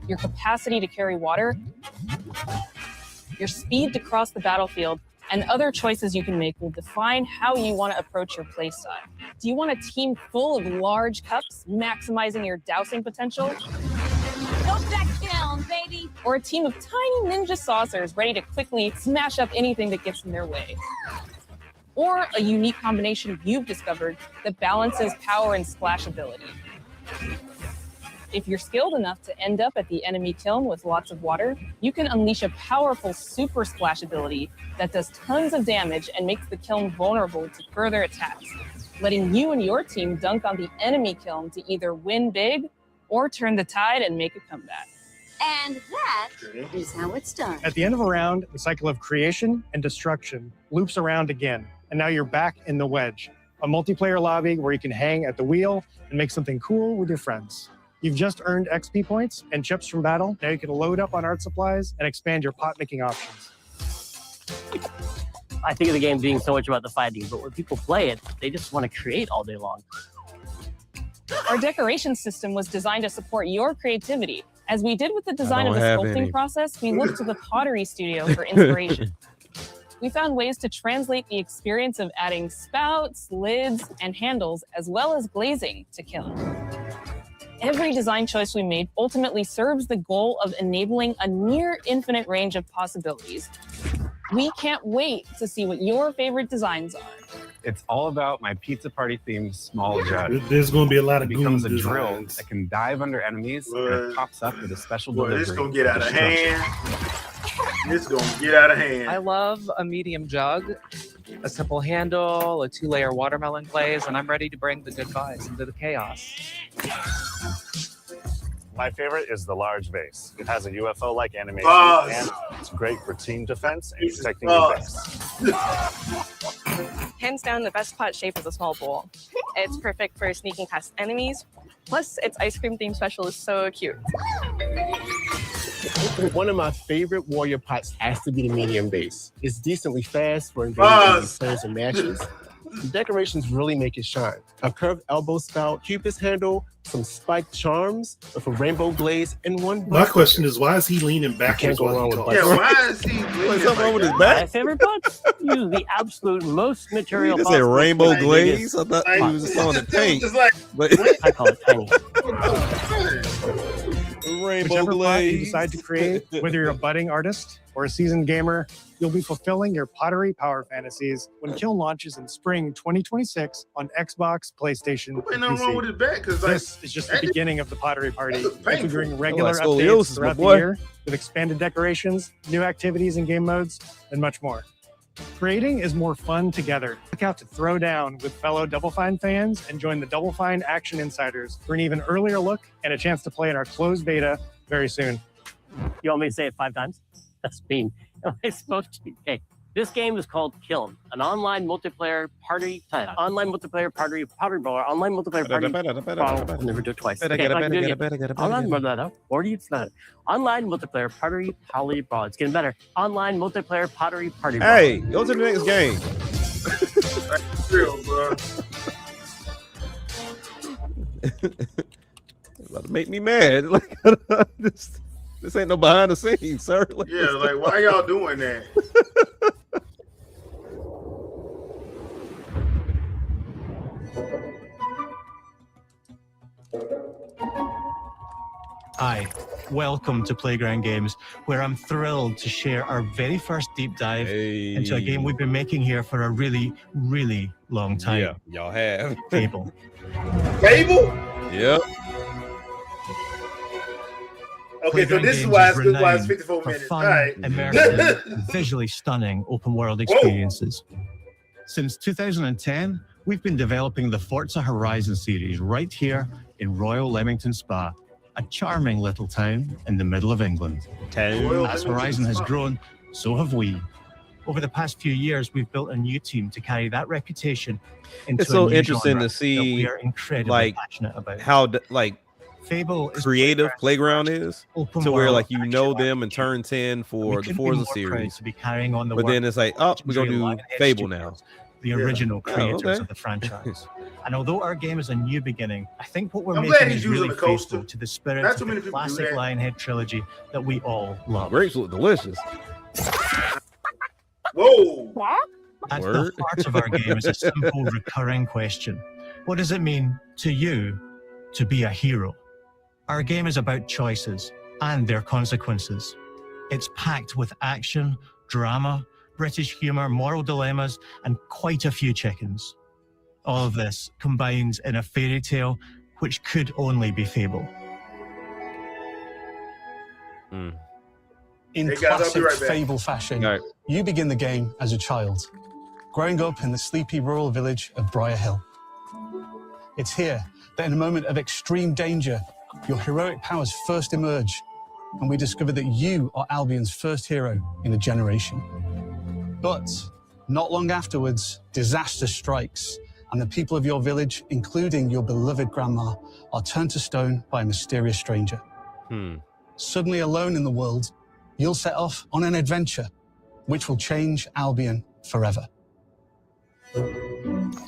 your capacity to carry water, your speed to cross the battlefield, and other choices you can make will define how you want to approach your playstyle. Do you want a team full of large cups, maximizing your dousing potential? Go back down, baby. Or a team of tiny ninja saucers ready to quickly smash up anything that gets in their way? Or a unique combination you've discovered that balances power and splashability? If you're skilled enough to end up at the enemy kiln with lots of water, you can unleash a powerful super splash ability that does tons of damage and makes the kiln vulnerable to further attacks, letting you and your team dunk on the enemy kiln to either win big or turn the tide and make a comeback. And that is how it's done. At the end of a round, the cycle of creation and destruction loops around again, and now you're back in the wedge, a multiplayer lobby where you can hang at the wheel and make something cool with your friends. You've just earned XP points and chips from battle. Now you can load up on art supplies and expand your pot-making options. I think of the game being so much about the fighting, but when people play it, they just want to create all day long. Our decoration system was designed to support your creativity. As we did with the design of the sculpting process, we looked to the pottery studio for inspiration. We found ways to translate the experience of adding spouts, lids, and handles, as well as glazing to kiln. Every design choice we made ultimately serves the goal of enabling a near infinite range of possibilities. We can't wait to see what your favorite designs are. It's all about my pizza party themed small jug. There's going to be a lot of It becomes a goons drill designs. that can dive under enemies and it pops up with a special delivery. This gonna get out of destruction. hand. This gonna get out of hand. I love a medium jug, a simple handle, a 2-layer watermelon glaze, and I'm ready to bring the good vibes into the chaos. My favorite is the large vase. It has a UFO-like animation, Buzz. and it's great for team defense and protecting your base. Hands down, the best pot shape is a small bowl. It's perfect for sneaking past enemies. Plus, its ice cream theme special is so cute. One of my favorite warrior pots has to be the medium base. It's decently fast for invading players and matches. The decorations really make it shine. A curved elbow spout, Cupid's handle, some spiked charms with a rainbow glaze, and one. My question is, why is he leaning backwards while he talks? Yeah, why is he? What's something wrong with his My back? favorite pots use the absolute most material He just possible. said rainbow for the glaze. biggest I thought he was just on the paint. But I call it tiny. rainbow Whichever pot glaze. you decide to create, whether you're a budding artist or a seasoned gamer, you'll be fulfilling your pottery power fantasies when Kiln launches in spring 2026 on Xbox, PlayStation, Ain't and nothing wrong with PC. his back, cause like, This is just the beginning of the pottery party. We'll be painful. doing regular like scoliosis, updates throughout my the boy. year with expanded decorations, new activities and game modes, and much more. Creating is more fun together. Look out to throw down with fellow Double Fine fans and join the Double Fine Action Insiders for an even earlier look and a chance to play in our closed beta very soon. You want me to say it 5 times? That's mean. Am I supposed to? Okay. This game is called Kiln, an online multiplayer party brawl, online multiplayer party brawl. I'll never do it twice. Okay, I can do it again. Online multiplayer party poly brawl. It's getting better. Online multiplayer pottery party brawl. Hey, go to the next game. That's real, bro. About to make me mad. Like this ain't no behind the scenes, sir. Like, Yeah, like why y'all doing that? Hi, welcome to Playground Games, where I'm thrilled to share our very first deep dive into a game we've been making here for a really, really long time. Yeah, y'all have. Fable. Fable? Yep. Okay, so Playground this is Games why it's renowned 54 for minutes. fun, All right. immersive, visually stunning open world experiences. Since 2010, we've been developing the Forza Horizon series right here in Royal Leamington Spa, a charming little town in the middle of England. As Horizon has grown, so have we. Over the past few years, we've built a new team to carry that reputation into It's so a new interesting genre to that see we are incredibly like passionate about. how like Fable is creative Playground is open to where world like you know them and turn 10 for the couldn't be Forza more proud series. to be carrying on the But then work it's like, oh, we're gonna Real do Life Fable Studios, now. the Yeah. original Oh, creators okay. of the franchise. And although our game is a new beginning, I think what we're I'm glad making he's is using really the coaster. faithful to the spirit Not of too many the people do classic that. Lionhead trilogy that we all love. Grapes look delicious. Whoa. At the heart of our game is a simple recurring question. What does it mean to you to be a hero? Our game is about choices and their consequences. It's packed with action, drama, British humour, moral dilemmas, and quite a few chickens. All of this combined in a fairy tale which could only be fable. In classic Fable fashion, you begin the game as a child, growing up in the sleepy rural village of Briar Hill. It's here that in a moment of extreme danger, your heroic powers first emerge, and we discover that you are Albion's first hero in a generation. But not long afterwards, disaster strikes, and the people of your village, including your beloved grandma, are turned to stone by a mysterious stranger. Suddenly alone in the world, you'll set off on an adventure which will change Albion forever.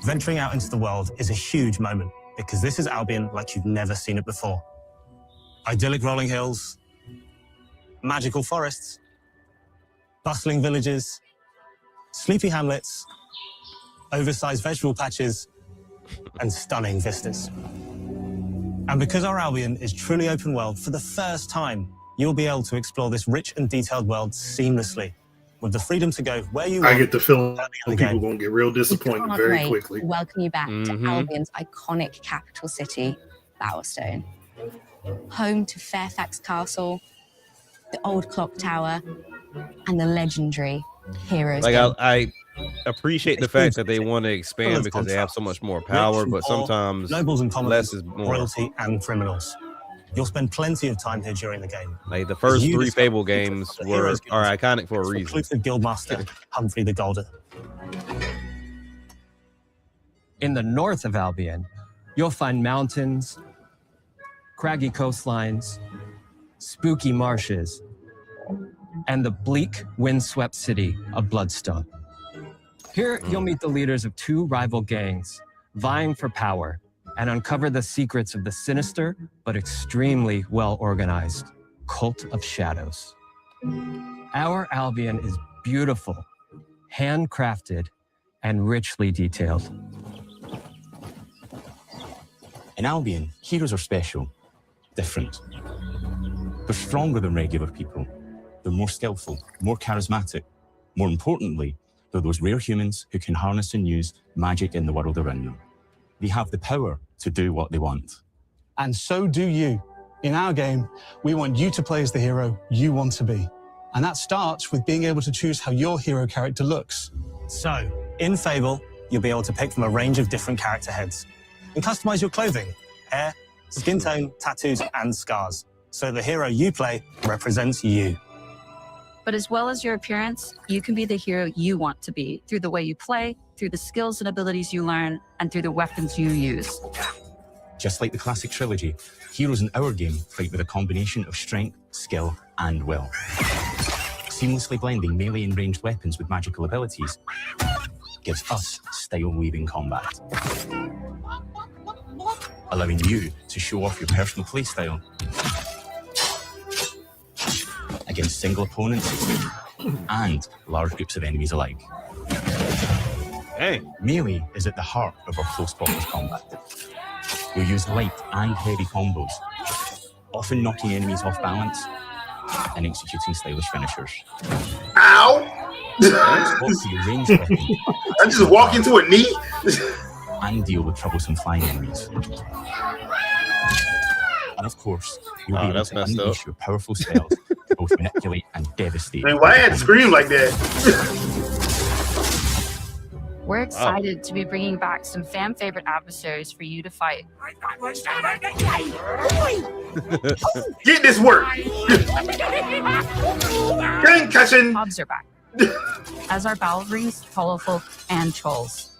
Venturing out into the world is a huge moment because this is Albion like you've never seen it before. Idyllic rolling hills, magical forests, bustling villages, sleepy hamlets, oversized vegetable patches, and stunning vistas. And because our Albion is truly open world, for the first time, you'll be able to explore this rich and detailed world seamlessly, with the freedom to go where you want. I get the feeling people are going to get real disappointed very quickly. Welcome you back to Albion's iconic capital city, Bowerstone. Home to Fairfax Castle, the old clock tower, and the legendary Heroes. Like I appreciate the fact that they want to expand because they have so much more power, but sometimes nobles and commons, less is more. Royalty and criminals. You'll spend plenty of time here during the game. Like the first 3 Fable games are iconic for a reason. Exclusive Guildmaster Humphrey the Golden. In the north of Albion, you'll find mountains, craggy coastlines, spooky marshes, and the bleak, windswept city of Bloodstone. Here, you'll meet the leaders of 2 rival gangs, vying for power, and uncover the secrets of the sinister but extremely well-organized Cult of Shadows. Our Albion is beautiful, handcrafted, and richly detailed. In Albion, heroes are special, different. They're stronger than regular people. They're more skillful, more charismatic. More importantly, they're those rare humans who can harness and use magic in the world around them. They have the power to do what they want. And so do you. In our game, we want you to play as the hero you want to be. And that starts with being able to choose how your hero character looks. So, in Fable, you'll be able to pick from a range of different character heads and customize your clothing, hair, skin tone, tattoos, and scars. So the hero you play represents you. But as well as your appearance, you can be the hero you want to be through the way you play, through the skills and abilities you learn, and through the weapons you use. Just like the classic trilogy, heroes in our game fight with a combination of strength, skill, and will. Seamlessly blending melee and ranged weapons with magical abilities gives us style-weaving combat, allowing you to show off your personal playstyle against single opponents and large groups of enemies alike. Hey. Melee is at the heart of our close quarters combat. You'll use light and heavy combos, often knocking enemies off balance and executing stylish finishers. Ow! Your ranged weapon. I just walk into a knee? And deal with troublesome flying enemies. And of course, you'll be able to unleash your powerful spells to both manipulate and devastate. Man, why I had to scream like that? We're excited to be bringing back some fan favorite adversaries for you to fight. Get this work! Concussion! Hobbs are back. As are Balverines, Hollowfolk, and Trolls.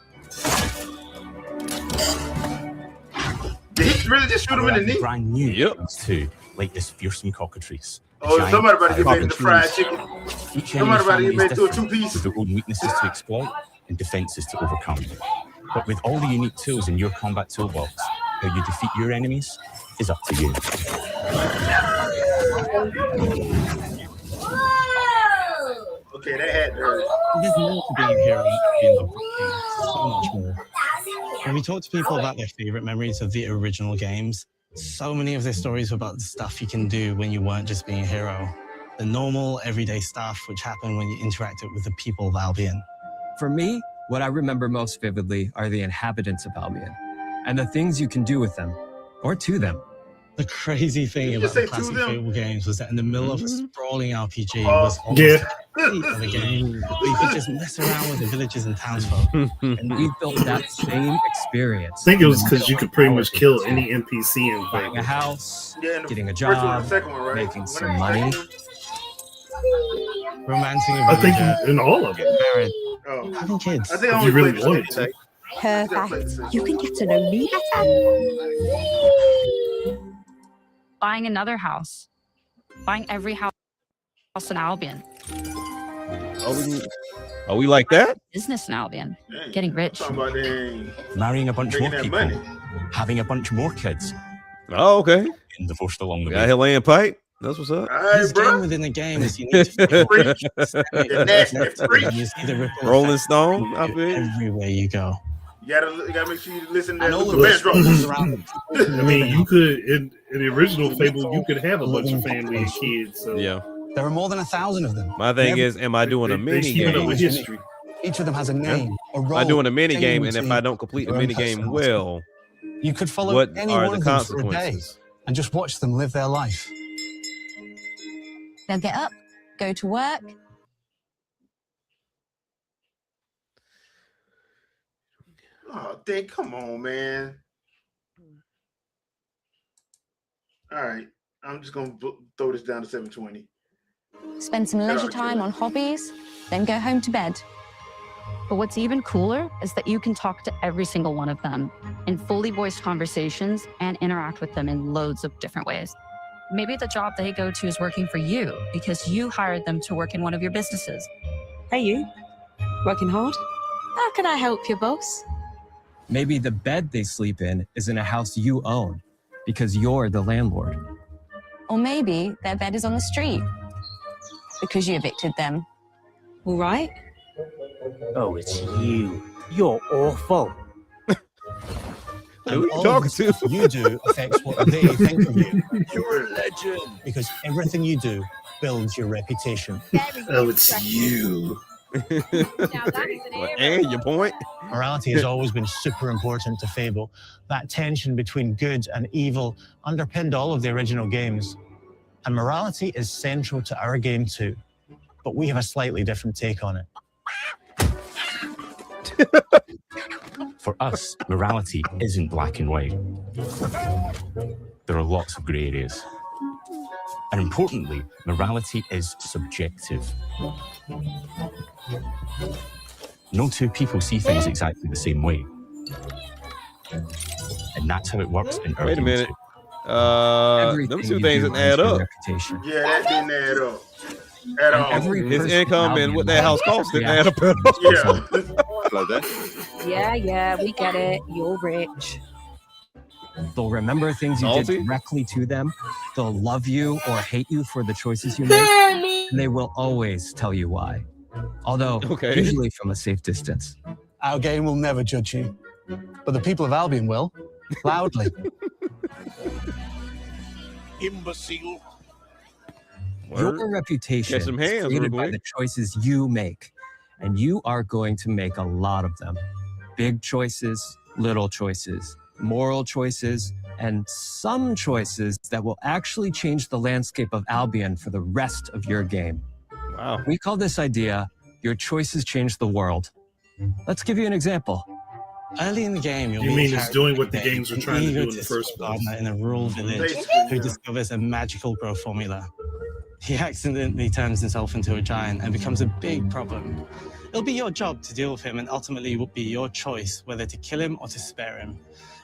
Did he really just shoot him in the knee? Brand new too, like this fearsome cockatrice. Oh, somebody about to get made into fried chicken. Somebody about to get made into a 2-piece. With their own weaknesses to exploit and defenses to overcome. But with all the unique tools in your combat toolbox, how you defeat your enemies is up to you. Okay, that had to hurt. There's more to being a hero in the game. So much more. When we talk to people about their favorite memories of the original games, so many of their stories were about the stuff you can do when you weren't just being a hero. The normal, everyday stuff which happened when you interacted with the people of Albion. For me, what I remember most vividly are the inhabitants of Albion and the things you can do with them or to them. The crazy thing about the classic Fable games was that in the middle of a sprawling RPG was almost Yeah. a complete other game where you could just mess around with the villagers and townsfolk. And we built that same experience. I think it was because you could pretty much kill any NPC in buying a Fable. house, getting a First one and job, the second one, right? making some money. Romancing a I think villager, in all of getting them. married, Oh. having kids. I think I If only you really played the wanted second to. Perfect. You can get to know me better. Buying another house. Buying every house in Albion. Are we like that? Business in Albion. Getting rich. Marrying a bunch more Making people. that money. Having a bunch more kids. Oh, okay. And divorced along the Got way. here laying pipe. That's what's up. This game within the game is you need to you see the ripple Rolling effect Stone. I feel. everywhere you go. You gotta make sure you listen to And that all Luther of Vandross. us I mean, you could in the original Fable, you could have a bunch of family and kids. So Yeah. There are more than 1,000 of them. My thing is, am I doing a they mini keep it up game? with history. Each of them has a name, a role. Am I doing a mini game? And genuine if to I don't complete the their own mini game personality. well, You could follow what any are one the of them for a day consequences? and just watch them live their life. They'll get up, go to work. Oh, dang, come on, man. All right. I'm just going to throw this down to 720. Spend some leisure time on hobbies, then go home to bed. But what's even cooler is that you can talk to every single one of them in fully voiced conversations and interact with them in loads of different ways. Maybe the job they go to is working for you because you hired them to work in one of your businesses. Hey, you. Working hard? How can I help you, boss? Maybe the bed they sleep in is in a house you own because you're the landlord. Or maybe their bed is on the street because you evicted them. All right. Oh, it's you. You're awful. Who are you talking to? You do affects what they think of you. You're a legend. Because everything you do builds your reputation. Oh, it's you. And your point? Morality has always been super important to Fable. That tension between good and evil underpinned all of the original games. And morality is central to our game too. But we have a slightly different take on it. For us, morality isn't black and white. There are lots of grey areas. And importantly, morality is subjective. No two people see things exactly the same way. And that's how it works in our Wait a game minute. too. Them two things didn't add up. Yeah, that didn't add up at all. His income and what that house cost didn't add up at all. Yeah, we get it. You're rich. They'll remember things you Salty? did directly to them. They'll love you or hate you for the choices you make. And they will always tell you why. Although, usually from a safe distance. Our game will never judge you. But the people of Albion will. Loudly. Imbecile. Your reputation Get some is hands created real by quick. the choices you make. And you are going to make a lot of them. Big choices, little choices, moral choices, and some choices that will actually change the landscape of Albion for the rest of your game. Wow. We call this idea, your choices change the world. Let's give you an example. Early in the game, you'll You meet mean a it's character doing what the named games were trying to do in the egotist first place? gardener in a rural village Basically, who yeah. discovers a magical growth formula. He accidentally turns himself into a giant and becomes a big problem. It'll be your job to deal with him, and ultimately it will be your choice whether to kill him or to spare him.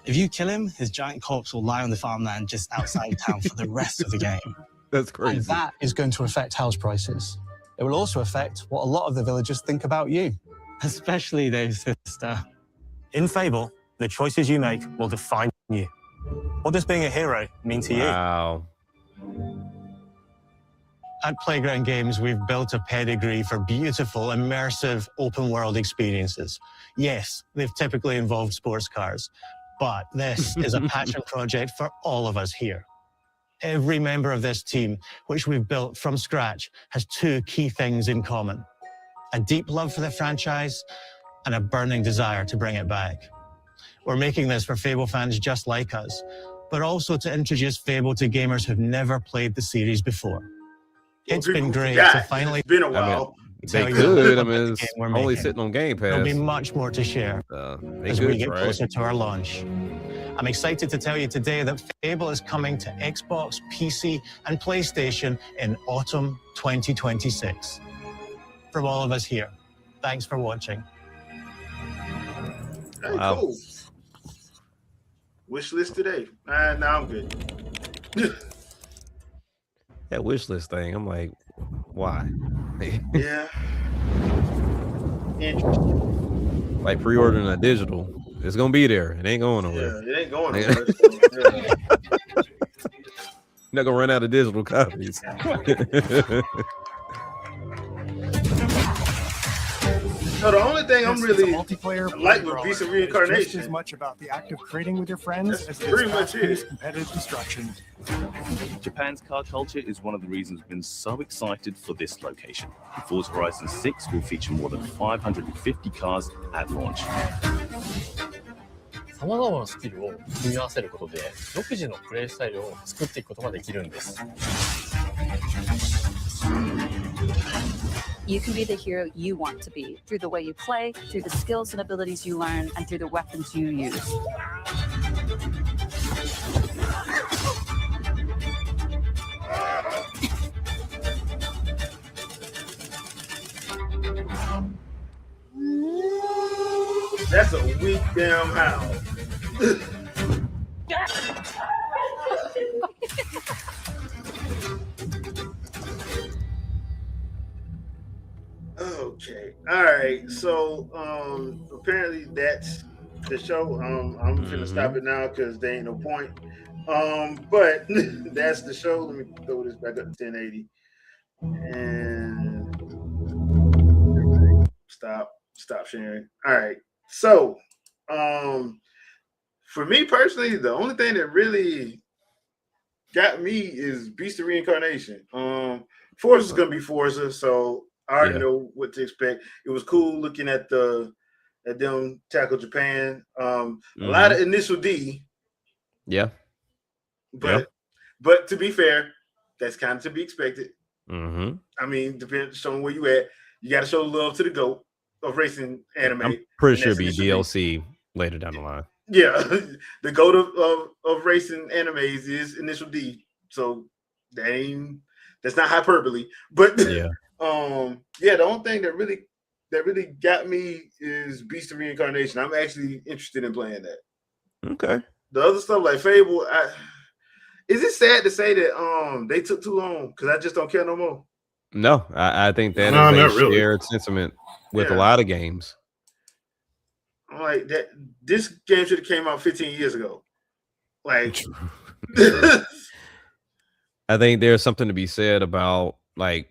If you kill him, his giant corpse will lie on the farmland just outside of town for the rest of the game. That's crazy. And that is going to affect house prices. It will also affect what a lot of the villagers think about you, especially Dave's sister. In Fable, the choices you make will define you. What does being a hero mean to you? Wow. At Playground Games, we've built a pedigree for beautiful, immersive, open-world experiences. Yes, they've typically involved sports cars, but this is a passion project for all of us here. Every member of this team, which we've built from scratch, has two key things in common: a deep love for the franchise and a burning desire to bring it back. We're making this for Fable fans just like us, but also to introduce Fable to gamers who've never played the series before. It's been great to finally. It's been a while. They could. I mean, it's only sitting on Game Pass. There'll be much more to share as we get closer to our launch. I'm excited to tell you today that Fable is coming to Xbox, PC, and PlayStation in autumn 2026. From all of us here, thanks for watching. Hey, cool. Wish list today. Now I'm good. That wish list thing, I'm like, why? Yeah. Like pre-ordering a digital, it's gonna be there. It ain't going nowhere. Yeah, it ain't going nowhere. Yeah. You're not gonna run out of digital copies. So the only thing I'm really multiplayer like with Beast of Reincarnation just as much about the act of trading with your friends as it pretty is much fast-paced competitive destruction. Japan's car culture is one of the reasons we've been so excited for this location. Forza Horizon 6 will feature more than 550 cars at launch. さまざまなスキルを組み合わせることで独自のプレイスタイルを作っていくことができるんです。 You can be the hero you want to be through the way you play, through the skills and abilities you learn, and through the weapons you use. That's a weak damn howl. Okay. All right. So apparently that's the show. I'm gonna stop it now because there ain't no point. But that's the show. Let me throw this back up to 1080 and stop sharing. All right. So for me personally, the only thing that really got me is Beast of Reincarnation. Forza's gonna be Forza, so I already know what to expect. It was cool looking at them tackle Japan. A lot of initial D. Yeah. But to be fair, that's kind of to be expected. I mean, depends on where you at. You got to show love to the GOAT of racing anime. I'm pretty sure it'll be DLC later down the line. Yeah, the GOAT of racing animes is initial D. So that's not hyperbole. But yeah. The only thing that really got me is Beast of Reincarnation. I'm actually interested in playing that. Okay. The other stuff like Fable, is it sad to say that they took too long because I just don't care no more? No, I think that is a shared sentiment with a lot of games. I'm like that. This game should have came out 15 years ago. Like, I think there's something to be said about like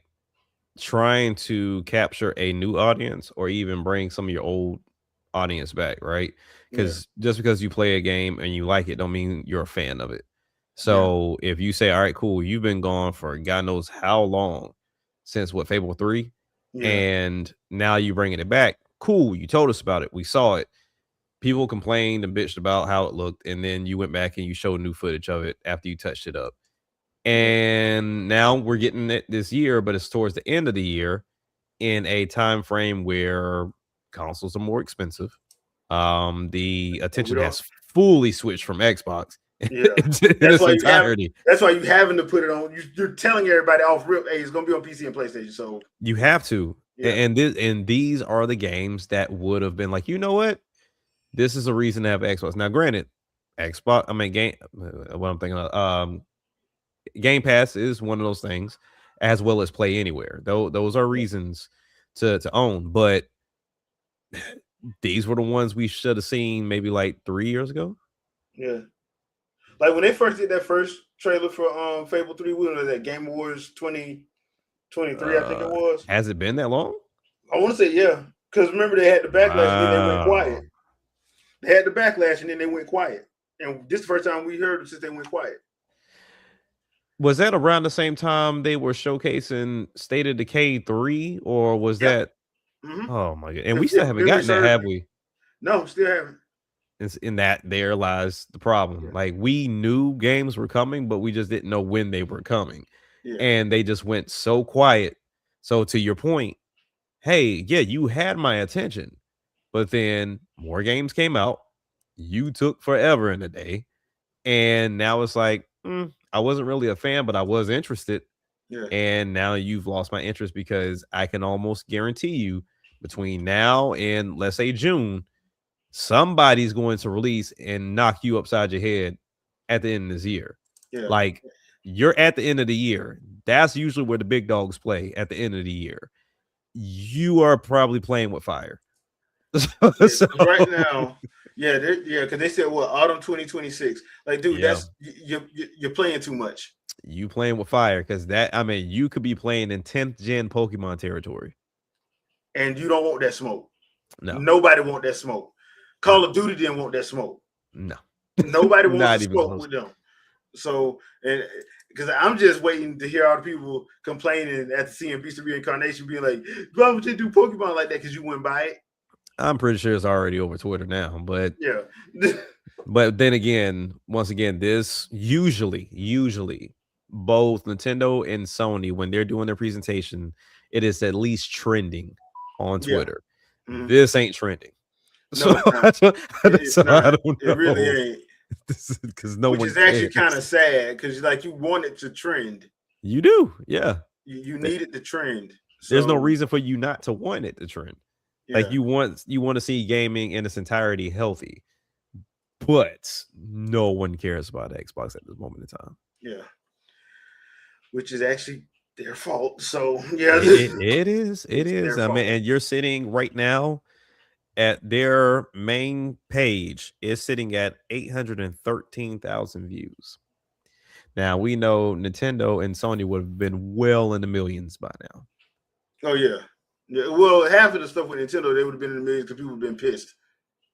trying to capture a new audience or even bring some of your old audience back, right? Because just because you play a game and you like it don't mean you're a fan of it. So if you say, all right, cool, you've been gone for God knows how long since Fable 3, and now you bringing it back, cool, you told us about it, we saw it, people complained and bitched about how it looked, and then you went back and you showed new footage of it after you touched it up. And now we're getting it this year, but it's towards the end of the year in a time frame where consoles are more expensive. The attention has fully switched from Xbox. Yeah, that's why you're having to put it on. You're telling everybody off real. Hey, it's gonna be on PC and PlayStation. So you have to. And these are the games that would have been like, you know what? This is a reason to have Xbox. Now, granted, Xbox. I mean, what I'm thinking of. Game Pass is one of those things, as well as Play Anywhere. Those are reasons to own, but these were the ones we should have seen maybe like 3 years ago. Yeah, like when they first did that first trailer for Fable 3, we were at Game Awards 20 23, I think it was. Has it been that long? I want to say yeah, because remember they had the backlash and then they went quiet. They had the backlash and then they went quiet, and this is the first time we heard since they went quiet. Was that around the same time they were showcasing State of Decay 3, or was that? Oh my god! And we still haven't gotten that, have we? No, still haven't. It's in that there lies the problem. Like we knew games were coming, but we just didn't know when they were coming, and they just went so quiet. So to your point, hey, yeah, you had my attention, but then more games came out. You took forever in a day, and now it's like I wasn't really a fan, but I was interested. Yeah. And now you've lost my interest because I can almost guarantee you between now and let's say June, somebody's going to release and knock you upside your head at the end of this year. Yeah. Like you're at the end of the year. That's usually where the big dogs play at the end of the year. You are probably playing with fire. So, right now, because they said autumn 2026. Like, dude, that's you're playing too much. You playing with fire because you could be playing in 10th gen Pokemon territory, and you don't want that smoke. No, nobody want that smoke. Call of Duty didn't want that smoke. No, nobody wants to smoke with them. So, and because I'm just waiting to hear all the people complaining after seeing Beast of Reincarnation, being like, "Why would you do Pokemon like that? Because you wouldn't buy it." I'm pretty sure it's already over Twitter now, but yeah. But then again, once again, this usually both Nintendo and Sony, when they're doing their presentation, it is at least trending on Twitter. Mm-hmm. This ain't trending. No, I don't know. It really ain't. Because no Which one is actually cares. kind of sad because like you want it to trend. You do, yeah. You need it to trend. There's no So, reason for you not to want it to trend. Like you want to see gaming in its entirety healthy, but no one cares about Xbox at this moment in time. yeah. Which is actually their fault. So yeah, it is. their I fault. mean, and you're sitting right now at their main page is sitting at 813,000 views. Now we know Nintendo and Sony would have been well in the millions by now. Oh yeah. Yeah, well, half of the stuff with Nintendo, they would have been in the millions because people would have been pissed.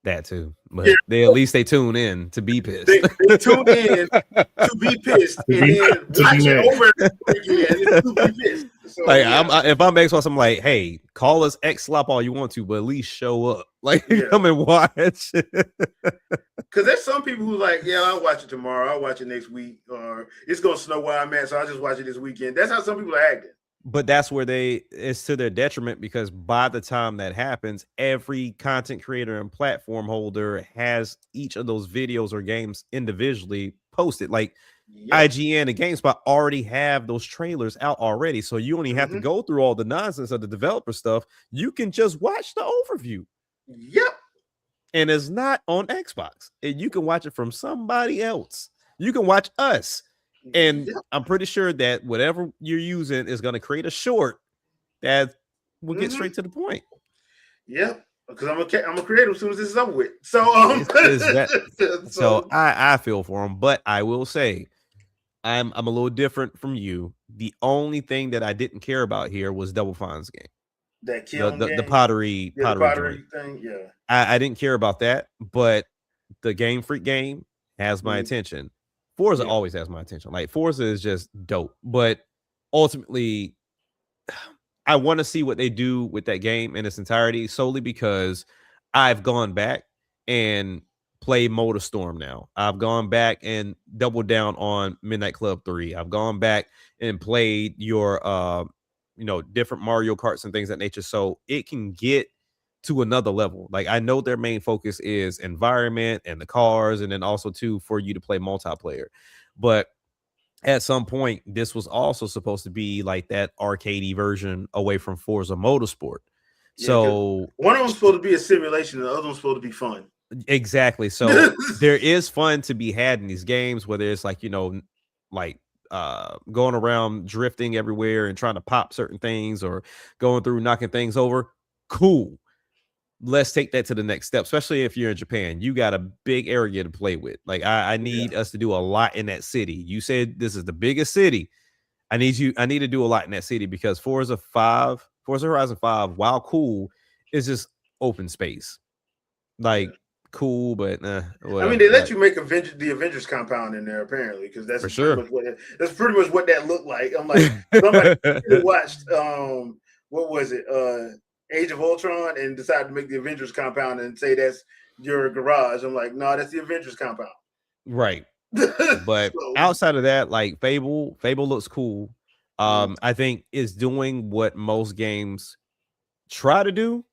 That too, but they at least they tune in to be pissed. They tune in to be pissed and then watch it over again to be pissed. So, Like if I'm Xbox, I'm like, hey, call us X slop all you want to, but at least show up. Like come and watch. Because there's some people who like, yeah, I'll watch it tomorrow, I'll watch it next week, or it's gonna snow where I'm at, so I'll just watch it this weekend. That's how some people are acting. But that's where it's to their detriment because by the time that happens, every content creator and platform holder has each of those videos or games individually posted. Like IGN and GameSpot already have those trailers out already. So you only have to go through all the nonsense of the developer stuff. You can just watch the overview. Yep. And it's not on Xbox. And you can watch it from somebody else. You can watch us. And I'm pretty sure that whatever you're using is going to create a short that will get straight to the point. Yep, because I'm a creative as soon as this is over with. So so I feel for him, but I will say I'm a little different from you. The only thing that I didn't care about here was Double Fine's game. That the pottery thing, yeah. I didn't care about that, but the Game Freak game has my attention. Forza always has my attention. Like Forza is just dope, but ultimately, I want to see what they do with that game in its entirety. Solely because I've gone back and played Motorstorm. Now I've gone back and doubled down on Midnight Club 3. I've gone back and played your different Mario Karts and things of that nature. So it can get to another level. Like I know their main focus is environment and the cars, and then also too for you to play multiplayer. But at some point, this was also supposed to be like that arcadey version away from Forza Motorsport. Yeah, so one of them's supposed to be a simulation, and the other one's supposed to be fun. Exactly. So there is fun to be had in these games, whether it's like going around drifting everywhere and trying to pop certain things or going through knocking things over. Cool. Let's take that to the next step, especially if you're in Japan. You got a big area to play with. Like I need us to do a lot in that city. You said this is the biggest city. I need to do a lot in that city because Forza Horizon 5, while cool, is just open space. Like cool, but whatever. I mean, they let you make the Avengers compound in there apparently, because that's For pretty sure. much what that looked like. I'm like, somebody watched what was it, Age of Ultron, and decided to make the Avengers compound and say that's your garage. I'm like, no, that's the Avengers compound. Right. But outside of that, like Fable looks cool. I think it's doing what most games try to do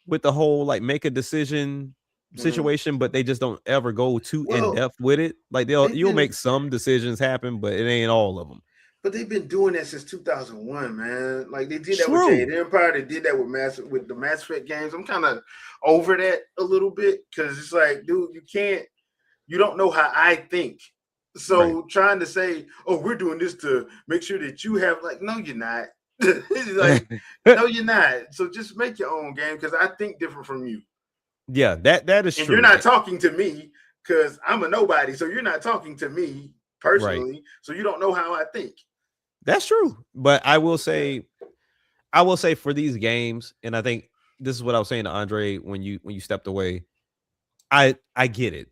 with the whole like make a decision situation, but they just don't ever go too in depth with it. Like you'll make some decisions happen, but it ain't all of them. But they've been doing that since 2001, man. Like they did that with Jade Empire. They did that with the Mass Effect games. I'm kind of over that a little bit because it's like, dude, you don't know how I think. So trying to say, oh, we're doing this to make sure that you have, like, no, you're not. Like, no, you're not. So just make your own game because I think different from you. Yeah, that is and true. You're not talking to me because I'm a nobody. So you're not talking to me personally. So you don't know how I think. That's true. But I will say for these games, and I think this is what I was saying to Andre when you stepped away. I get it.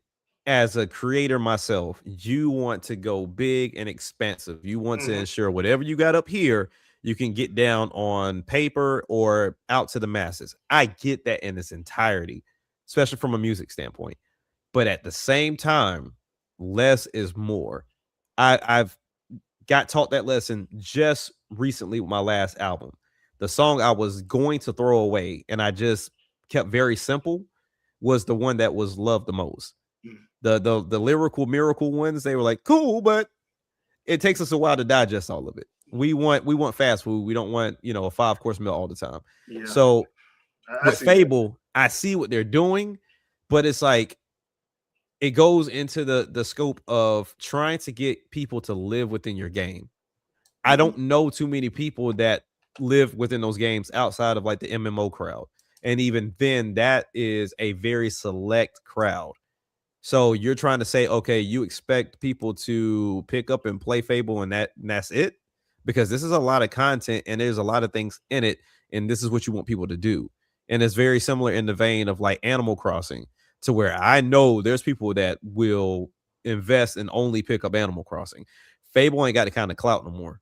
As a creator myself, you want to go big and expansive. You want to ensure whatever you got up here, you can get down on paper or out to the masses. I get that in its entirety, especially from a music standpoint. But at the same time, less is more. I've got taught that lesson just recently with my last album. The song I was going to throw away and I just kept very simple was the one that was loved the most. The lyrical miracle ones, they were like cool, but it takes us a while to digest all of it. We want fast food. We don't want, a 5-course meal all the time. Yeah. So with Fable, that. I see what they're doing, but it's like it goes into the scope of trying to get people to live within your game. I don't know too many people that live within those games outside of like the MMO crowd. And even then, that is a very select crowd. So you're trying to say, okay, you expect people to pick up and play Fable and that's it? Because this is a lot of content and there's a lot of things in it. And this is what you want people to do. And it's very similar in the vein of like Animal Crossing, to where I know there's people that will invest and only pick up Animal Crossing. Fable ain't got the kind of clout no more.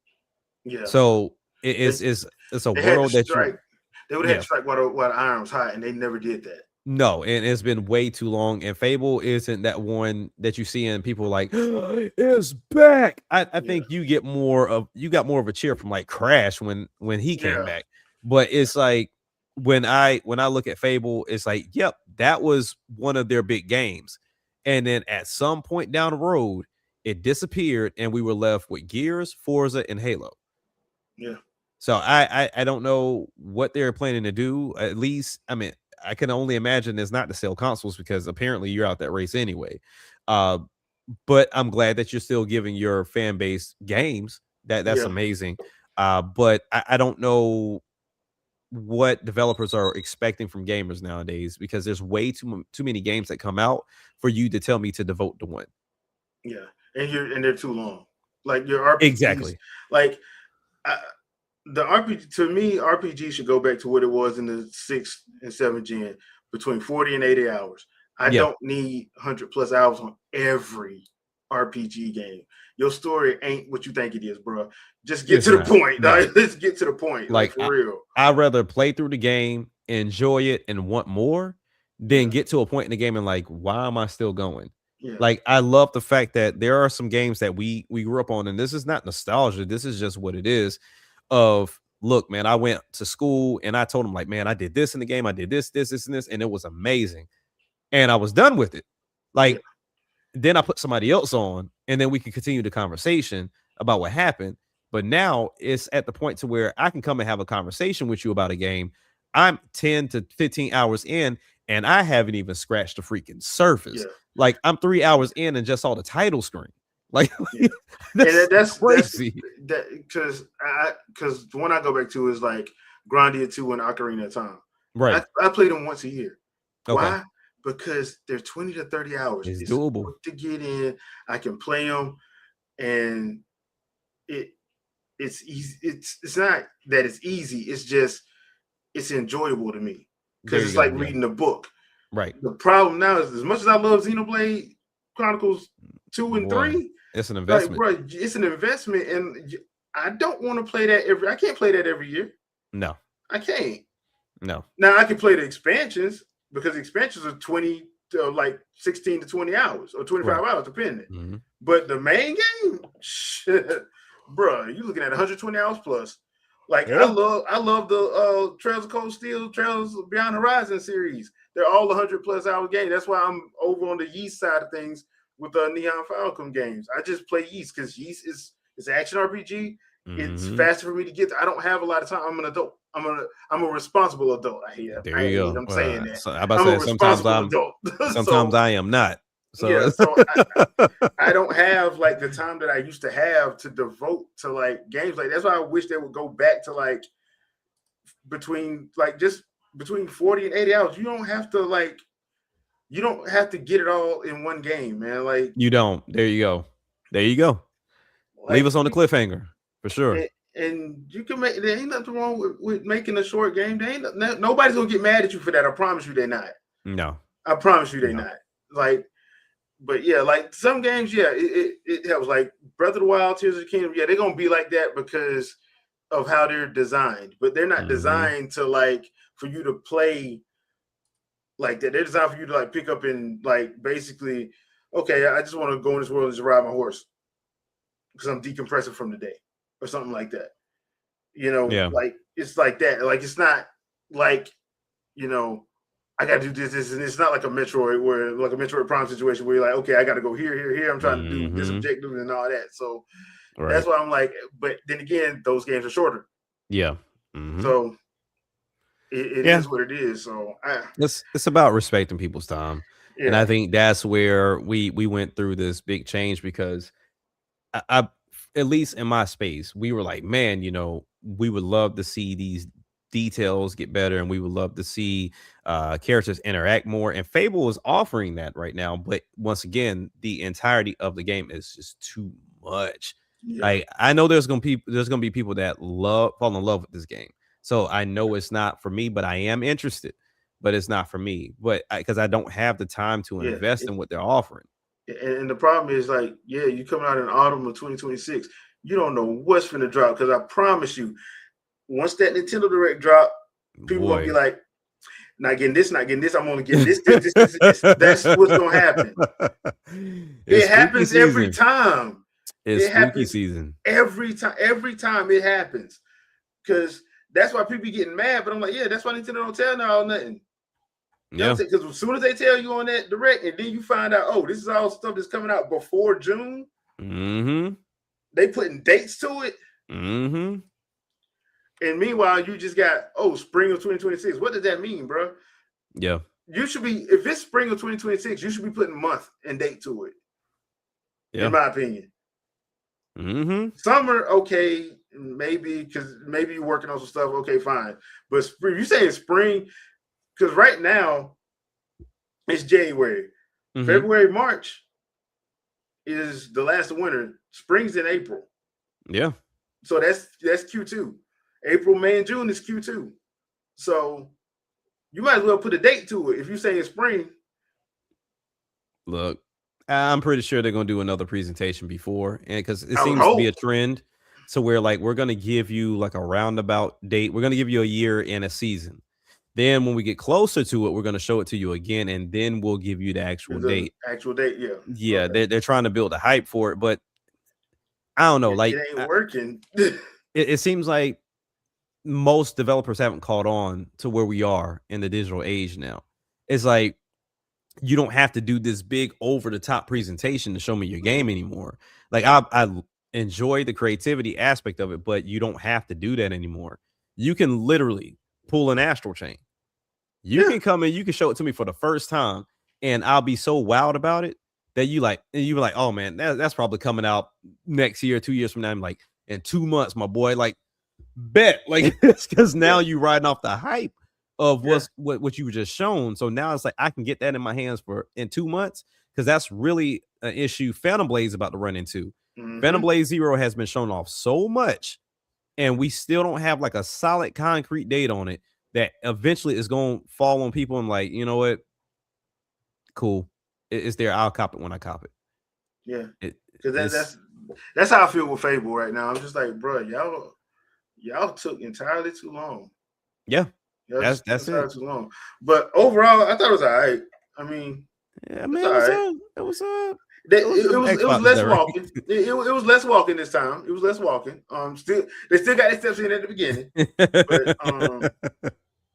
Yeah. So it's a world that they would have to strike while the iron was hot, and they never did that. No, and it's been way too long. And Fable isn't that one that you see and people like, oh, it's back. I think you got more of a cheer from like Crash when he came back. But it's like when I look at Fable, it's like, yep, that was one of their big games. And then at some point down the road, it disappeared, and we were left with Gears, Forza, and Halo. Yeah. So I don't know what they're planning to do. At least, I mean, I can only imagine it's not to sell consoles because apparently you're out that race anyway. But I'm glad that you're still giving your fan base games. That's amazing. But I don't know what developers are expecting from gamers nowadays, because there's way too many games that come out for you to tell me to devote to one. Yeah, and they're too long. Like your RPGs, exactly. Like the RPG, to me, RPG should go back to what it was in the 6th and 7th gen, between 40 and 80 hours. I don't need 100+ hours on every RPG game. Your story ain't what you think it is, bro. Just get to the point. No. Let's get to the point. Like for real. I'd rather play through the game, enjoy it, and want more than get to a point in the game and like, why am I still going? Yeah. Like, I love the fact that there are some games that we grew up on, and this is not nostalgia. This is just what it is. Of look, man, I went to school and I told them like, man, I did this in the game. I did this, and this, and it was amazing. And I was done with it. Like, then I put somebody else on, and then we can continue the conversation about what happened. But now it's at the point to where I can come and have a conversation with you about a game. I'm 10 to 15 hours in, and I haven't even scratched the freaking surface. Yeah. Like, I'm 3 hours in and just saw the title screen. Like, that's crazy. Because the one I go back to is like Grandia 2 and Ocarina of Time. Right. I play them once a year. Okay. Why? Because they're 20 to 30 hours. It's doable to get in. I can play them, and it's easy. It's not that it's easy. It's just it's enjoyable to me because it's like reading a book. Right. The problem now is, as much as I love Xenoblade Chronicles 2 and 3, it's an investment. Like, bro, it's an investment, and I don't want to play that I can't play that every year. No, I can't. No. Now I can play the expansions because the expansions are 20 to like 16 to 20 hours or 25 hours, depending. Mm-hmm. But the main game, shit, bro, you're looking at 120 hours plus. Like I love the Trails of Cold Steel, Trails Beyond Horizon series. They're all 100+ hour games. That's why I'm over on the Yeast side of things with the Neon Falcon games. I just play Yeast because Yeast is an action RPG. It's faster for me to get. I don't have a lot of time. I'm an adult. I'm a responsible adult. There you go. I'm saying that. So I'm a responsible adult. Sometimes I am not. So, yeah, so I don't have like the time that I used to have to devote to like games. Like that's why I wish they would go back to like between 40 and 80 hours. You don't have to get it all in one game, man. Like you don't. There you go. Like, leave us on the cliffhanger for sure. And you can make. There ain't nothing wrong with making a short game. Nobody's gonna get mad at you for that. I promise you, they're not. No, I promise you, they're not. Like. But yeah, like some games, it helps. Like Breath of the Wild, Tears of the Kingdom, they're gonna be like that because of how they're designed. But they're not designed to like for you to play like that. They're designed for you to like pick up and like basically, okay, I just want to go in this world and just ride my horse because I'm decompressing from the day or something like that. Like it's like that. Like it's not like I got to do this, and it's not like a Metroid Prime situation where you're like, okay, I got to go here. I'm trying to do this objective and all that. So that's why I'm like, but then again, those games are shorter. Yeah. So it is what it is. So it's about respecting people's time, and I think that's where we went through this big change because I at least in my space, we were like, man, we would love to see these details get better, and we would love to see characters interact more, and Fable is offering that right now. But once again, the entirety of the game is just too much. Like I know there's gonna be people that fall in love with this game, so I know it's not for me, but I am interested. But it's not for me, but because I don't have the time to invest in what they're offering. And the problem is like, you coming out in autumn of 2026, you don't know what's going to drop because I promise you. Once that Nintendo Direct drop, people gonna be like, not getting this, I'm only getting this. That's what's gonna happen. It happens every time. It's spooky season. Every time it happens. Because that's why people be getting mad. But I'm like, that's why Nintendo don't tell now nothing. Yeah. Because as soon as they tell you on that Direct, and then you find out, oh, this is all stuff that's coming out before June. They putting dates to it. And meanwhile, you just got, spring of 2026. What does that mean, bro? Yeah. You should be, if it's spring of 2026, you should be putting month and date to it. Yeah. In my opinion. Summer, okay, maybe, because maybe you're working on some stuff. Okay, fine. But spring, you saying spring, because right now it's January. February, March is the last of winter. Spring's in April. Yeah. So that's Q2. April, May, and June is Q2. So you might as well put a date to it if you say in spring. Look, I'm pretty sure they're going to do another presentation before, and because it seems to be a trend. So we're going to give you like a roundabout date. We're going to give you a year and a season. Then when we get closer to it, we're going to show it to you again, and then we'll give you the actual date. Actual date, yeah. Yeah, okay. They're trying to build a hype for it, but I don't know. Like it ain't working. it seems like most developers haven't caught on to where we are in the digital age now. It's like you don't have to do this big over-the-top presentation to show me your game anymore. Like I enjoy the creativity aspect of it, but you don't have to do that anymore. You can literally pull an astral chain. You can come in, you can show it to me for the first time, and I'll be so wowed about it that you were like, oh man, that's probably coming out next year, 2 years from now. I'm like, in 2 months, my boy, like, bet, like, it's because now you riding off the hype of what you were just shown. So now it's like I can get that in my hands in 2 months, because that's really an issue Phantom Blade's about to run into. Phantom Blade Zero has been shown off so much and we still don't have like a solid concrete date on it that eventually is going to fall on people and like, you know what? Cool. It's there. I'll cop it when I cop it. Yeah. Because that's how I feel with Fable right now. I'm just like, bro, y'all took entirely too long. Yeah. That's it. Too long. But overall, I thought it was all right. I mean, yeah, I mean, it was less walking. It was less walking this time. It was less walking. They still got their steps in at the beginning. But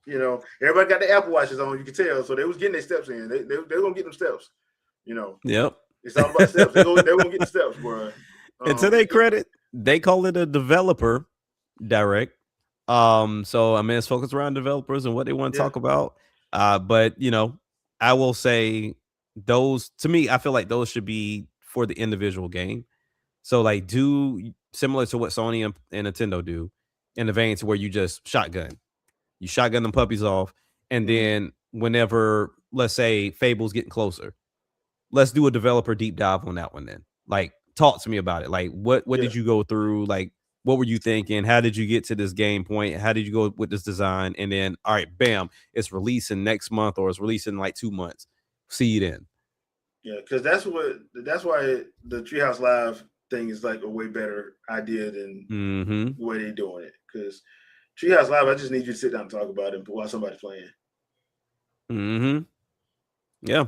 you know, everybody got their Apple Watches on, you can tell. So they was getting their steps in. They're gonna get them steps. You know. Yep. It's all about steps. They're gonna get the steps, bro. And to their credit, they call it a developer direct. So I mean, it's focused around developers and what they want to talk about. But you know, I will say those, to me, I feel like those should be for the individual game. So like, do similar to what Sony and Nintendo do, in the vein to where you just shotgun them puppies off, and then whenever, let's say, Fable's getting closer, let's do a developer deep dive on that one. Then, like, talk to me about it. Like, what did you go through? Like, what were you thinking? How did you get to this game point? How did you go with this design? And then, all right, bam, it's releasing next month, or it's releasing like 2 months. See you then. Yeah, because that's why the Treehouse Live thing is like a way better idea than the way they're doing it. Because Treehouse Live, I just need you to sit down and talk about it while somebody's playing. Yeah.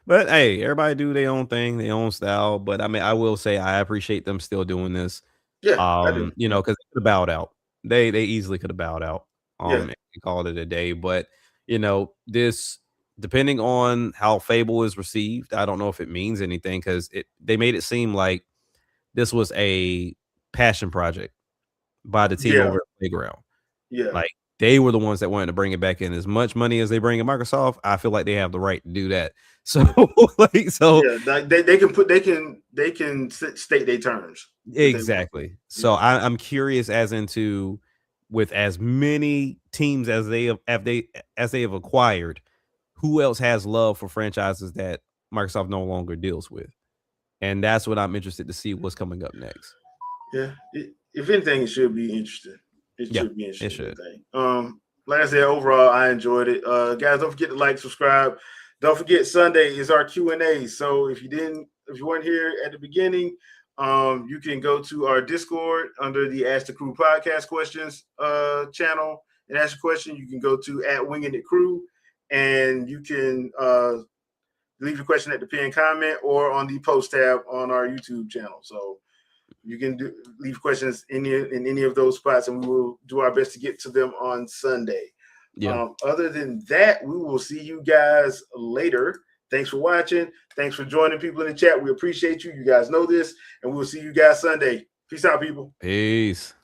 But hey, everybody do their own thing, their own style. But I mean, I will say I appreciate them still doing this. Yeah, I do. You know, because they could have bowed out. They easily could have bowed out. And called it a day. But you know, this, depending on how Fable is received, I don't know if it means anything, because they made it seem like this was a passion project by the team over at Playground. Yeah, like they were the ones that wanted to bring it back in. As much money as they bring in Microsoft, I feel like they have the right to do that. So they can state their terms. Exactly. So I'm curious as into, with as many teams as they have acquired, who else has love for franchises that Microsoft no longer deals with? And that's what I'm interested to see what's coming up next. Yeah. If anything, it should be interesting. It should be interesting. It should. Like I said, overall, I enjoyed it. Guys, don't forget to like, subscribe. Don't forget, Sunday is our Q&A. So if you weren't here at the beginning, you can go to our Discord under the Ask the Crew podcast questions channel and ask a question. You can go to @WingingItCrew, and you can leave your question at the pinned comment or on the post tab on our YouTube channel. So you can leave questions in any of those spots, and we will do our best to get to them on Sunday. Other than that, we will see you guys later. Thanks for watching. Thanks for joining people in the chat. We appreciate you. You guys know this, and we will see you guys Sunday. Peace out, people. Peace.